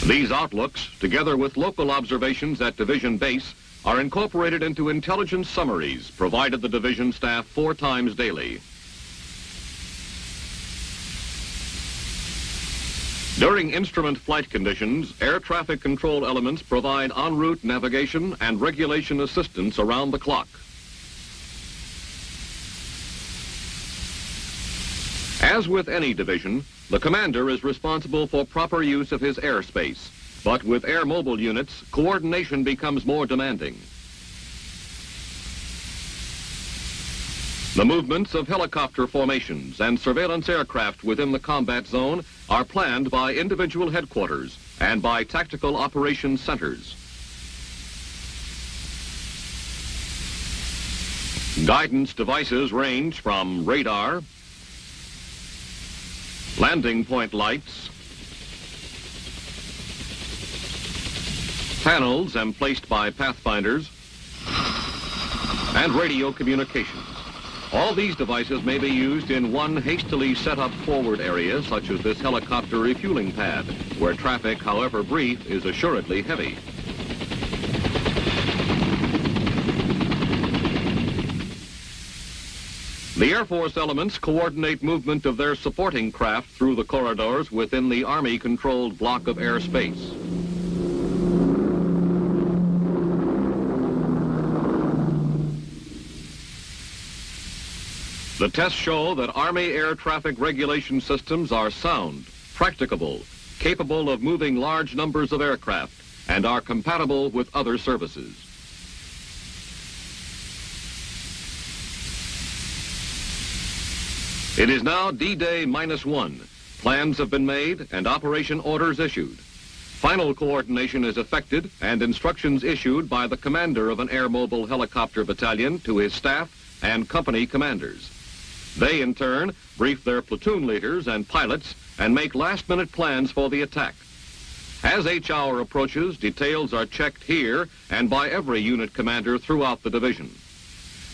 These outlooks, together with local observations at division base, are incorporated into intelligence summaries provided the division staff 4 times daily. During instrument flight conditions, air traffic control elements provide en route navigation and regulation assistance around the clock. As with any division, the commander is responsible for proper use of his airspace, but with air mobile units, coordination becomes more demanding. The movements of helicopter formations and surveillance aircraft within the combat zone are planned by individual headquarters and by tactical operations centers. Guidance devices range from radar, landing point lights, panels emplaced by pathfinders, and radio communications. All these devices may be used in one hastily set up forward area, such as this helicopter refueling pad, where traffic, however brief, is assuredly heavy. The Air Force elements coordinate movement of their supporting craft through the corridors within the Army-controlled block of airspace. The tests show that Army air traffic regulation systems are sound, practicable, capable of moving large numbers of aircraft, and are compatible with other services. It is now D-Day -1. Plans have been made and operation orders issued. Final coordination is effected and instructions issued by the commander of an air mobile helicopter battalion to his staff and company commanders. They, in turn, brief their platoon leaders and pilots and make last-minute plans for the attack. As H hour approaches, details are checked here and by every unit commander throughout the division.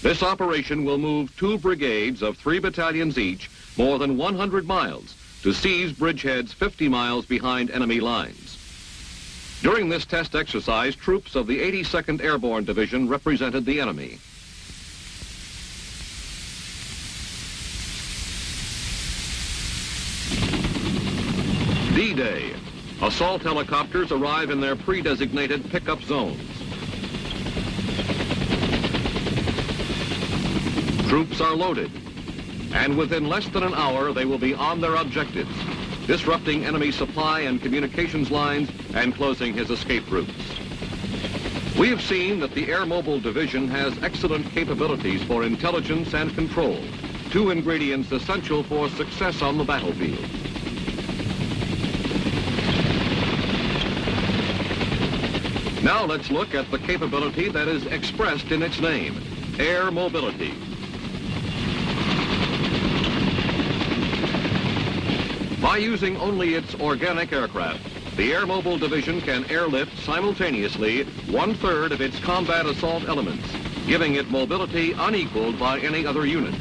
This operation will move 2 brigades of 3 battalions each more than 100 miles to seize bridgeheads 50 miles behind enemy lines. During this test exercise, troops of the 82nd Airborne Division represented the enemy. D-Day. Assault helicopters arrive in their pre-designated pickup zones. Troops are loaded, and within less than an hour they will be on their objectives, disrupting enemy supply and communications lines and closing his escape routes. We have seen that the Air Mobile Division has excellent capabilities for intelligence and control, two ingredients essential for success on the battlefield. Now let's look at the capability that is expressed in its name, air mobility. By using only its organic aircraft, the Air Mobile Division can airlift simultaneously 1/3 of its combat assault elements, giving it mobility unequaled by any other unit.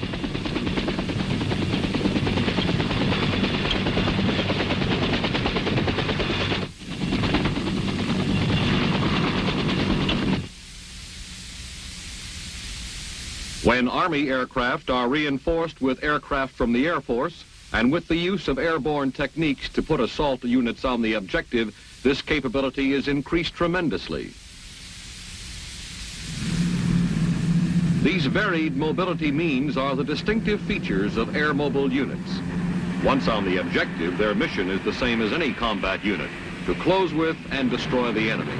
When Army aircraft are reinforced with aircraft from the Air Force, and with the use of airborne techniques to put assault units on the objective, this capability is increased tremendously. These varied mobility means are the distinctive features of air mobile units. Once on the objective, their mission is the same as any combat unit, to close with and destroy the enemy.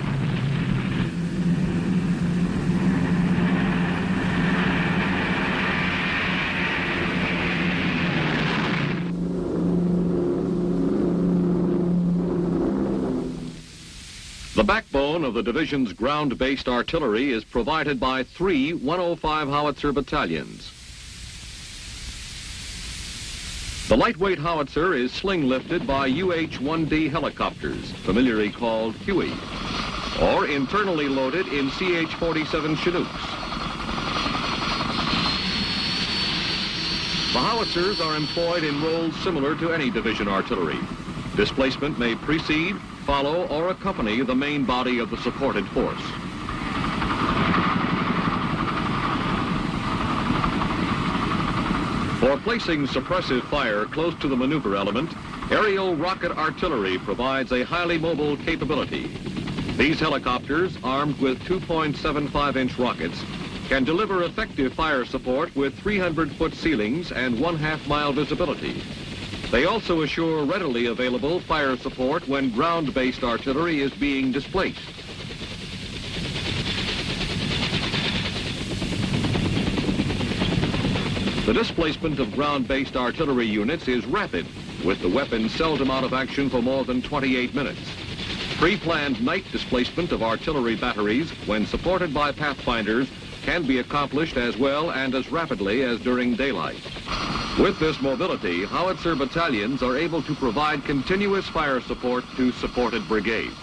The backbone of the division's ground-based artillery is provided by 3 105 howitzer battalions. The lightweight howitzer is sling-lifted by UH-1D helicopters, familiarly called Huey, or internally loaded in CH-47 Chinooks. The howitzers are employed in roles similar to any division artillery. Displacement may precede, follow, or accompany the main body of the supported force. For placing suppressive fire close to the maneuver element, aerial rocket artillery provides a highly mobile capability. These helicopters, armed with 2.75-inch rockets, can deliver effective fire support with 300-foot ceilings and 1/2-mile visibility. They also assure readily available fire support when ground-based artillery is being displaced. The displacement of ground-based artillery units is rapid, with the weapons seldom out of action for more than 28 minutes. Pre-planned night displacement of artillery batteries, when supported by pathfinders, can be accomplished as well and as rapidly as during daylight. With this mobility, howitzer battalions are able to provide continuous fire support to supported brigades.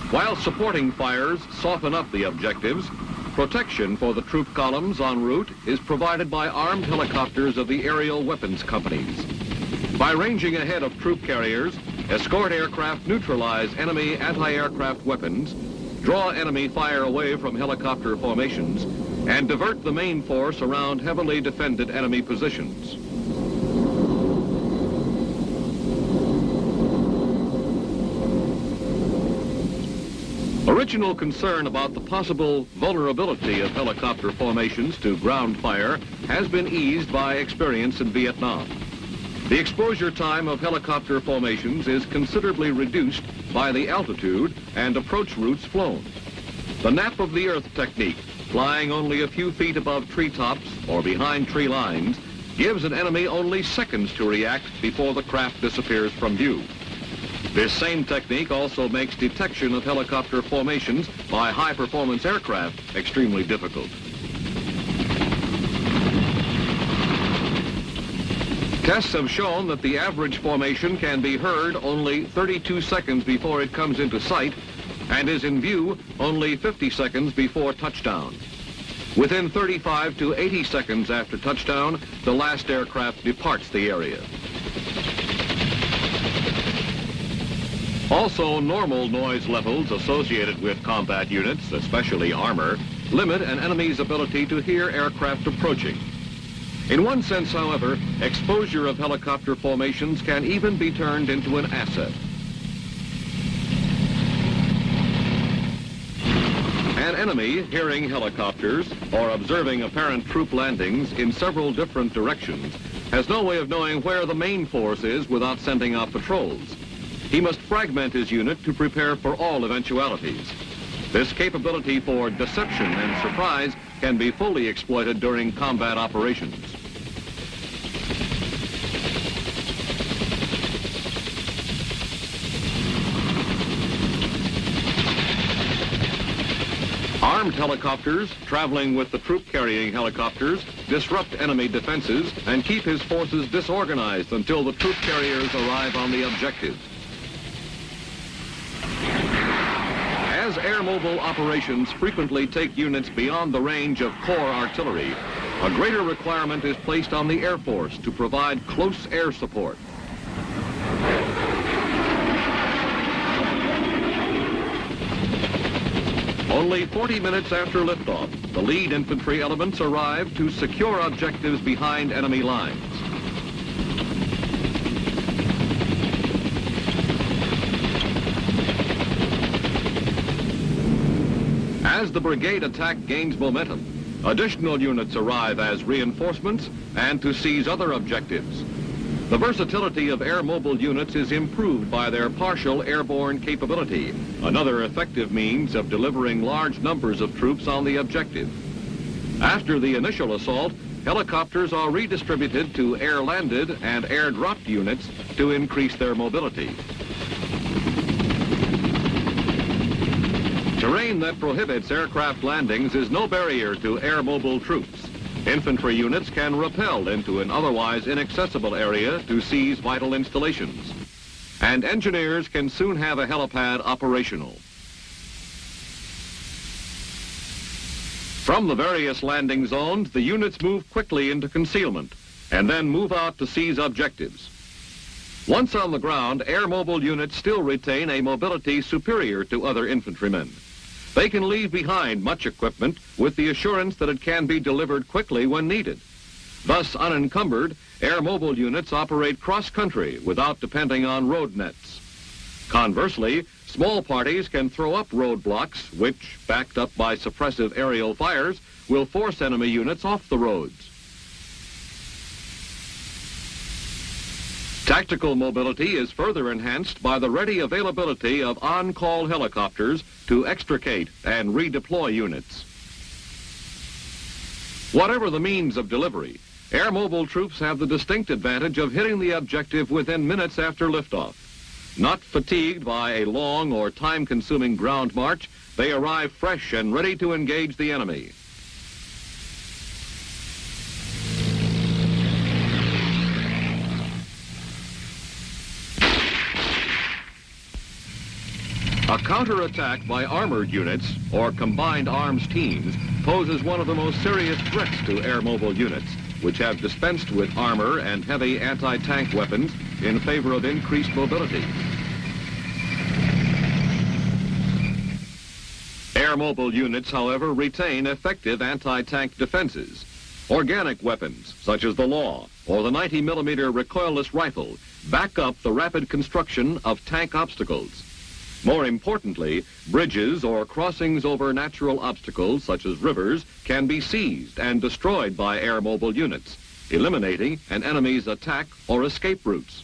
While supporting fires soften up the objectives, protection for the troop columns en route is provided by armed helicopters of the aerial weapons companies. By ranging ahead of troop carriers, escort aircraft neutralize enemy anti-aircraft weapons, draw enemy fire away from helicopter formations, and divert the main force around heavily defended enemy positions. Original concern about the possible vulnerability of helicopter formations to ground fire has been eased by experience in Vietnam. The exposure time of helicopter formations is considerably reduced by the altitude and approach routes flown. The nap of the earth technique, flying only a few feet above treetops or behind tree lines, gives an enemy only seconds to react before the craft disappears from view. This same technique also makes detection of helicopter formations by high-performance aircraft extremely difficult. Tests have shown that the average formation can be heard only 32 seconds before it comes into sight and is in view only 50 seconds before touchdown. Within 35 to 80 seconds after touchdown, the last aircraft departs the area. Also, normal noise levels associated with combat units, especially armor, limit an enemy's ability to hear aircraft approaching. In one sense, however, exposure of helicopter formations can even be turned into an asset. An enemy hearing helicopters or observing apparent troop landings in several different directions has no way of knowing where the main force is without sending out patrols. He must fragment his unit to prepare for all eventualities. This capability for deception and surprise can be fully exploited during combat operations. Armed helicopters traveling with the troop-carrying helicopters disrupt enemy defenses and keep his forces disorganized until the troop carriers arrive on the objective. As air mobile operations frequently take units beyond the range of core artillery, a greater requirement is placed on the Air Force to provide close air support. Only 40 minutes after liftoff, the lead infantry elements arrive to secure objectives behind enemy lines. As the brigade attack gains momentum, additional units arrive as reinforcements and to seize other objectives. The versatility of air mobile units is improved by their partial airborne capability, another effective means of delivering large numbers of troops on the objective. After the initial assault, helicopters are redistributed to air-landed and air-dropped units to increase their mobility. Terrain that prohibits aircraft landings is no barrier to air mobile troops. Infantry units can rappel into an otherwise inaccessible area to seize vital installations. And engineers can soon have a helipad operational. From the various landing zones, the units move quickly into concealment and then move out to seize objectives. Once on the ground, air mobile units still retain a mobility superior to other infantrymen. They can leave behind much equipment with the assurance that it can be delivered quickly when needed. Thus, unencumbered, air mobile units operate cross-country without depending on road nets. Conversely, small parties can throw up roadblocks which, backed up by suppressive aerial fires, will force enemy units off the roads. Tactical mobility is further enhanced by the ready availability of on-call helicopters to extricate and redeploy units. Whatever the means of delivery, air mobile troops have the distinct advantage of hitting the objective within minutes after liftoff. Not fatigued by a long or time-consuming ground march, they arrive fresh and ready to engage the enemy. A counterattack by armored units or combined arms teams poses one of the most serious threats to air mobile units, which have dispensed with armor and heavy anti-tank weapons in favor of increased mobility. Air mobile units, however, retain effective anti-tank defenses. Organic weapons, such as the Law or the 90mm recoilless rifle, back up the rapid construction of tank obstacles. More importantly, bridges or crossings over natural obstacles, such as rivers, can be seized and destroyed by air mobile units, eliminating an enemy's attack or escape routes.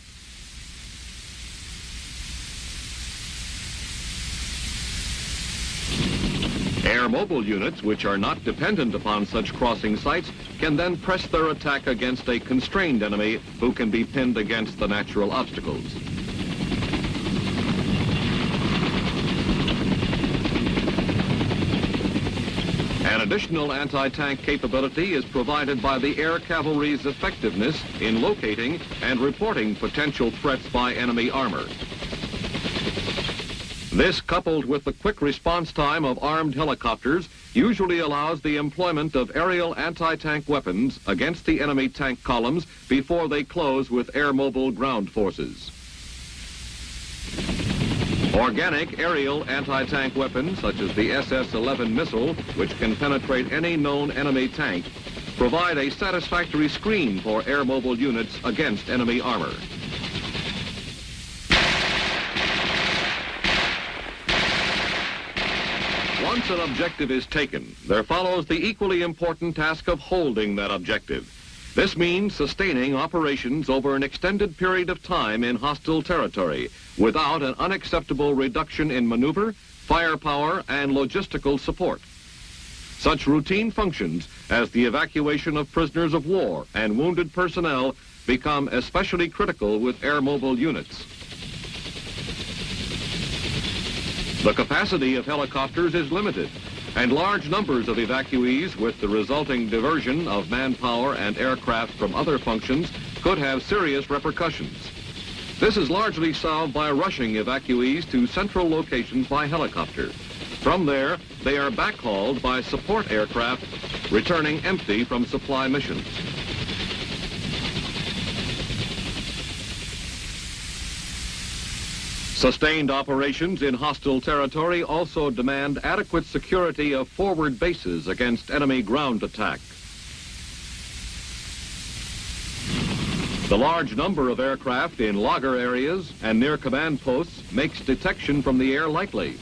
Air mobile units, which are not dependent upon such crossing sites, can then press their attack against a constrained enemy who can be pinned against the natural obstacles. An additional anti-tank capability is provided by the air cavalry's effectiveness in locating and reporting potential threats by enemy armor. This, coupled with the quick response time of armed helicopters, usually allows the employment of aerial anti-tank weapons against the enemy tank columns before they close with air-mobile ground forces. Organic aerial anti-tank weapons, such as the SS-11 missile, which can penetrate any known enemy tank, provide a satisfactory screen for air mobile units against enemy armor. Once an objective is taken, there follows the equally important task of holding that objective. This means sustaining operations over an extended period of time in hostile territory without an unacceptable reduction in maneuver, firepower, and logistical support. Such routine functions as the evacuation of prisoners of war and wounded personnel become especially critical with air mobile units. The capacity of helicopters is limited, and large numbers of evacuees with the resulting diversion of manpower and aircraft from other functions could have serious repercussions. This is largely solved by rushing evacuees to central locations by helicopter. From there, they are backhauled by support aircraft, returning empty from supply missions. Sustained operations in hostile territory also demand adequate security of forward bases against enemy ground attack. The large number of aircraft in logger areas and near command posts makes detection from the air likely.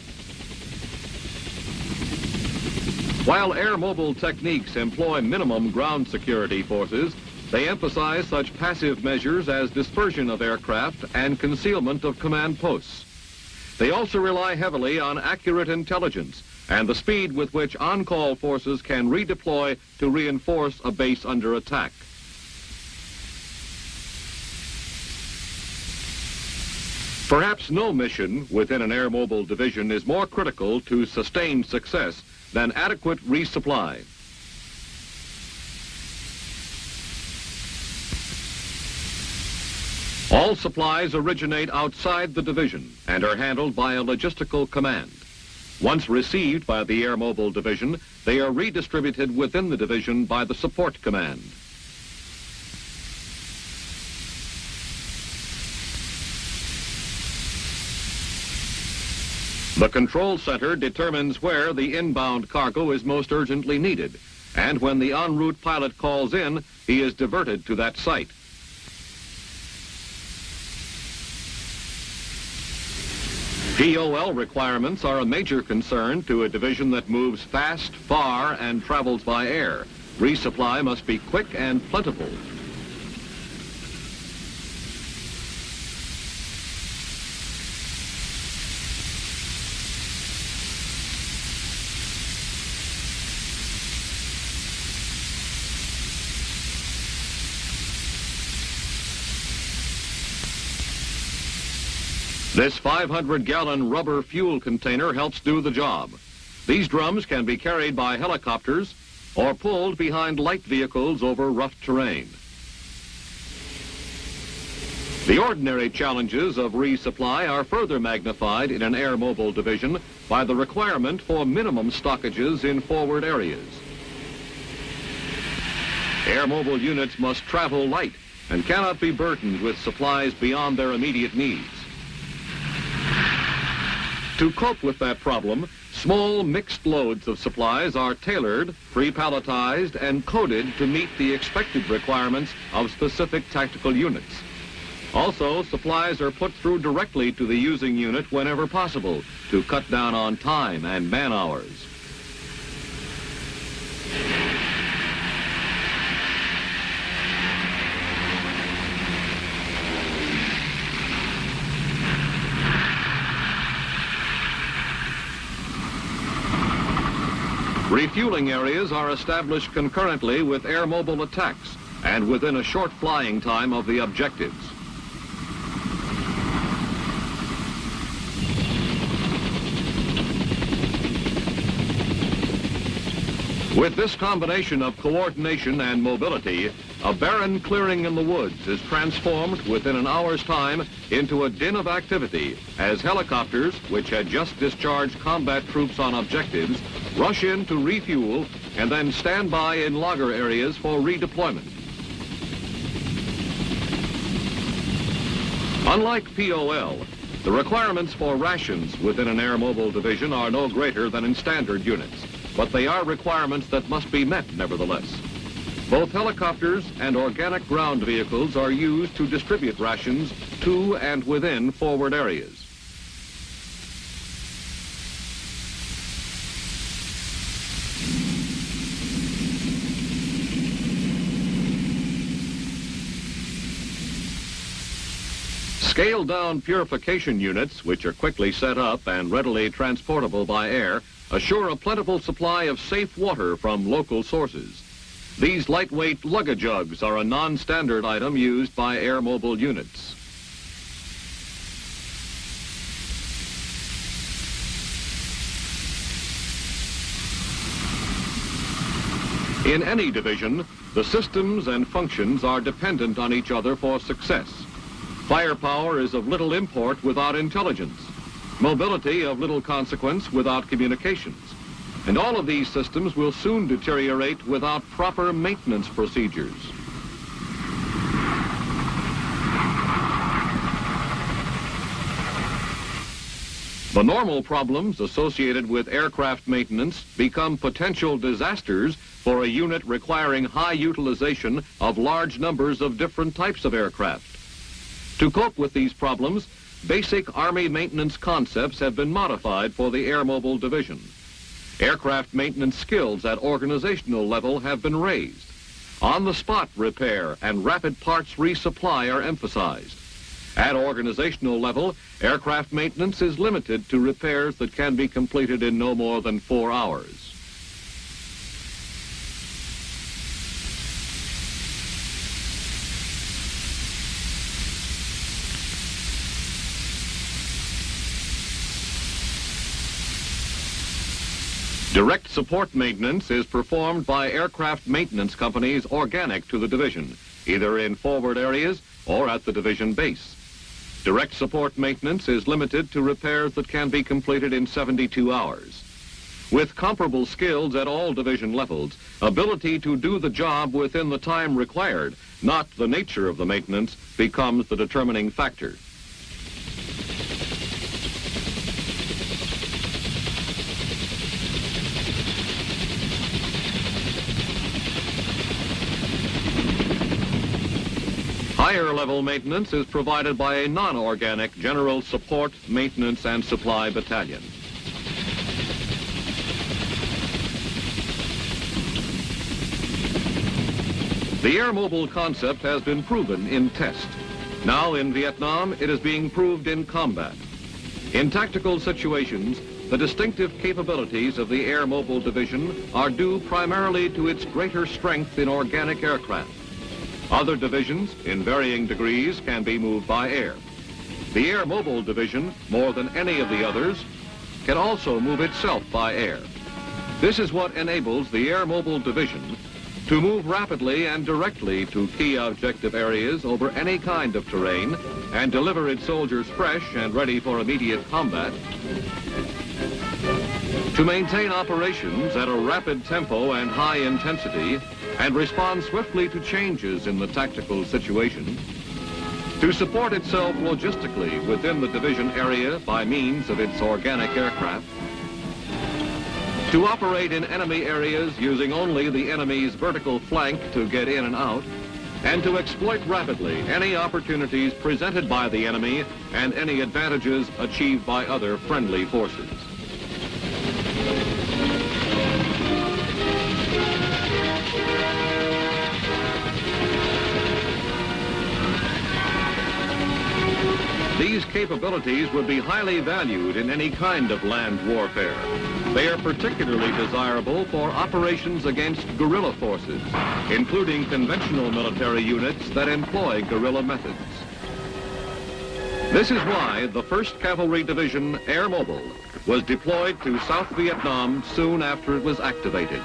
While air mobile techniques employ minimum ground security forces, they emphasize such passive measures as dispersion of aircraft and concealment of command posts. They also rely heavily on accurate intelligence and the speed with which on-call forces can redeploy to reinforce a base under attack. Perhaps no mission within an air mobile division is more critical to sustained success than adequate resupply. All supplies originate outside the division and are handled by a logistical command. Once received by the Air Mobile Division, they are redistributed within the division by the support command. The control center determines where the inbound cargo is most urgently needed, and when the en route pilot calls in, he is diverted to that site. POL requirements are a major concern to a division that moves fast, far, and travels by air. Resupply must be quick and plentiful. This 500-gallon rubber fuel container helps do the job. These drums can be carried by helicopters or pulled behind light vehicles over rough terrain. The ordinary challenges of resupply are further magnified in an air mobile division by the requirement for minimum stockages in forward areas. Air mobile units must travel light and cannot be burdened with supplies beyond their immediate needs. To cope with that problem, small mixed loads of supplies are tailored, pre-palletized, and coded to meet the expected requirements of specific tactical units. Also, supplies are put through directly to the using unit whenever possible to cut down on time and man hours. Refueling areas are established concurrently with air mobile attacks and within a short flying time of the objectives. With this combination of coordination and mobility, a barren clearing in the woods is transformed within an hour's time into a din of activity as helicopters, which had just discharged combat troops on objectives, rush in to refuel and then stand by in logger areas for redeployment. Unlike POL, the requirements for rations within an air mobile division are no greater than in standard units, but they are requirements that must be met nevertheless. Both helicopters and organic ground vehicles are used to distribute rations to and within forward areas. Scaled-down purification units, which are quickly set up and readily transportable by air, assure a plentiful supply of safe water from local sources. These lightweight lug-a-jugs are a non-standard item used by air mobile units. In any division, the systems and functions are dependent on each other for success. Firepower is of little import without intelligence, mobility of little consequence without communications, and all of these systems will soon deteriorate without proper maintenance procedures. The normal problems associated with aircraft maintenance become potential disasters for a unit requiring high utilization of large numbers of different types of aircraft. To cope with these problems, basic Army maintenance concepts have been modified for the Air Mobile Division. Aircraft maintenance skills at organizational level have been raised. On-the-spot repair and rapid parts resupply are emphasized. At organizational level, aircraft maintenance is limited to repairs that can be completed in no more than 4 hours. Direct support maintenance is performed by aircraft maintenance companies organic to the division, either in forward areas or at the division base. Direct support maintenance is limited to repairs that can be completed in 72 hours. With comparable skills at all division levels, ability to do the job within the time required, not the nature of the maintenance, becomes the determining factor. Higher level maintenance is provided by a non-organic General Support, Maintenance and Supply Battalion. The air mobile concept has been proven in test. Now in Vietnam, it is being proved in combat. In tactical situations, the distinctive capabilities of the Air Mobile Division are due primarily to its greater strength in organic aircraft. Other divisions, in varying degrees, can be moved by air. The Air Mobile Division, more than any of the others, can also move itself by air. This is what enables the Air Mobile Division to move rapidly and directly to key objective areas over any kind of terrain and deliver its soldiers fresh and ready for immediate combat, to maintain operations at a rapid tempo and high intensity and respond swiftly to changes in the tactical situation, to support itself logistically within the division area by means of its organic aircraft, to operate in enemy areas using only the enemy's vertical flank to get in and out, and to exploit rapidly any opportunities presented by the enemy and any advantages achieved by other friendly forces. These capabilities would be highly valued in any kind of land warfare. They are particularly desirable for operations against guerrilla forces, including conventional military units that employ guerrilla methods. This is why the 1st Cavalry Division Air Mobile was deployed to South Vietnam soon after it was activated.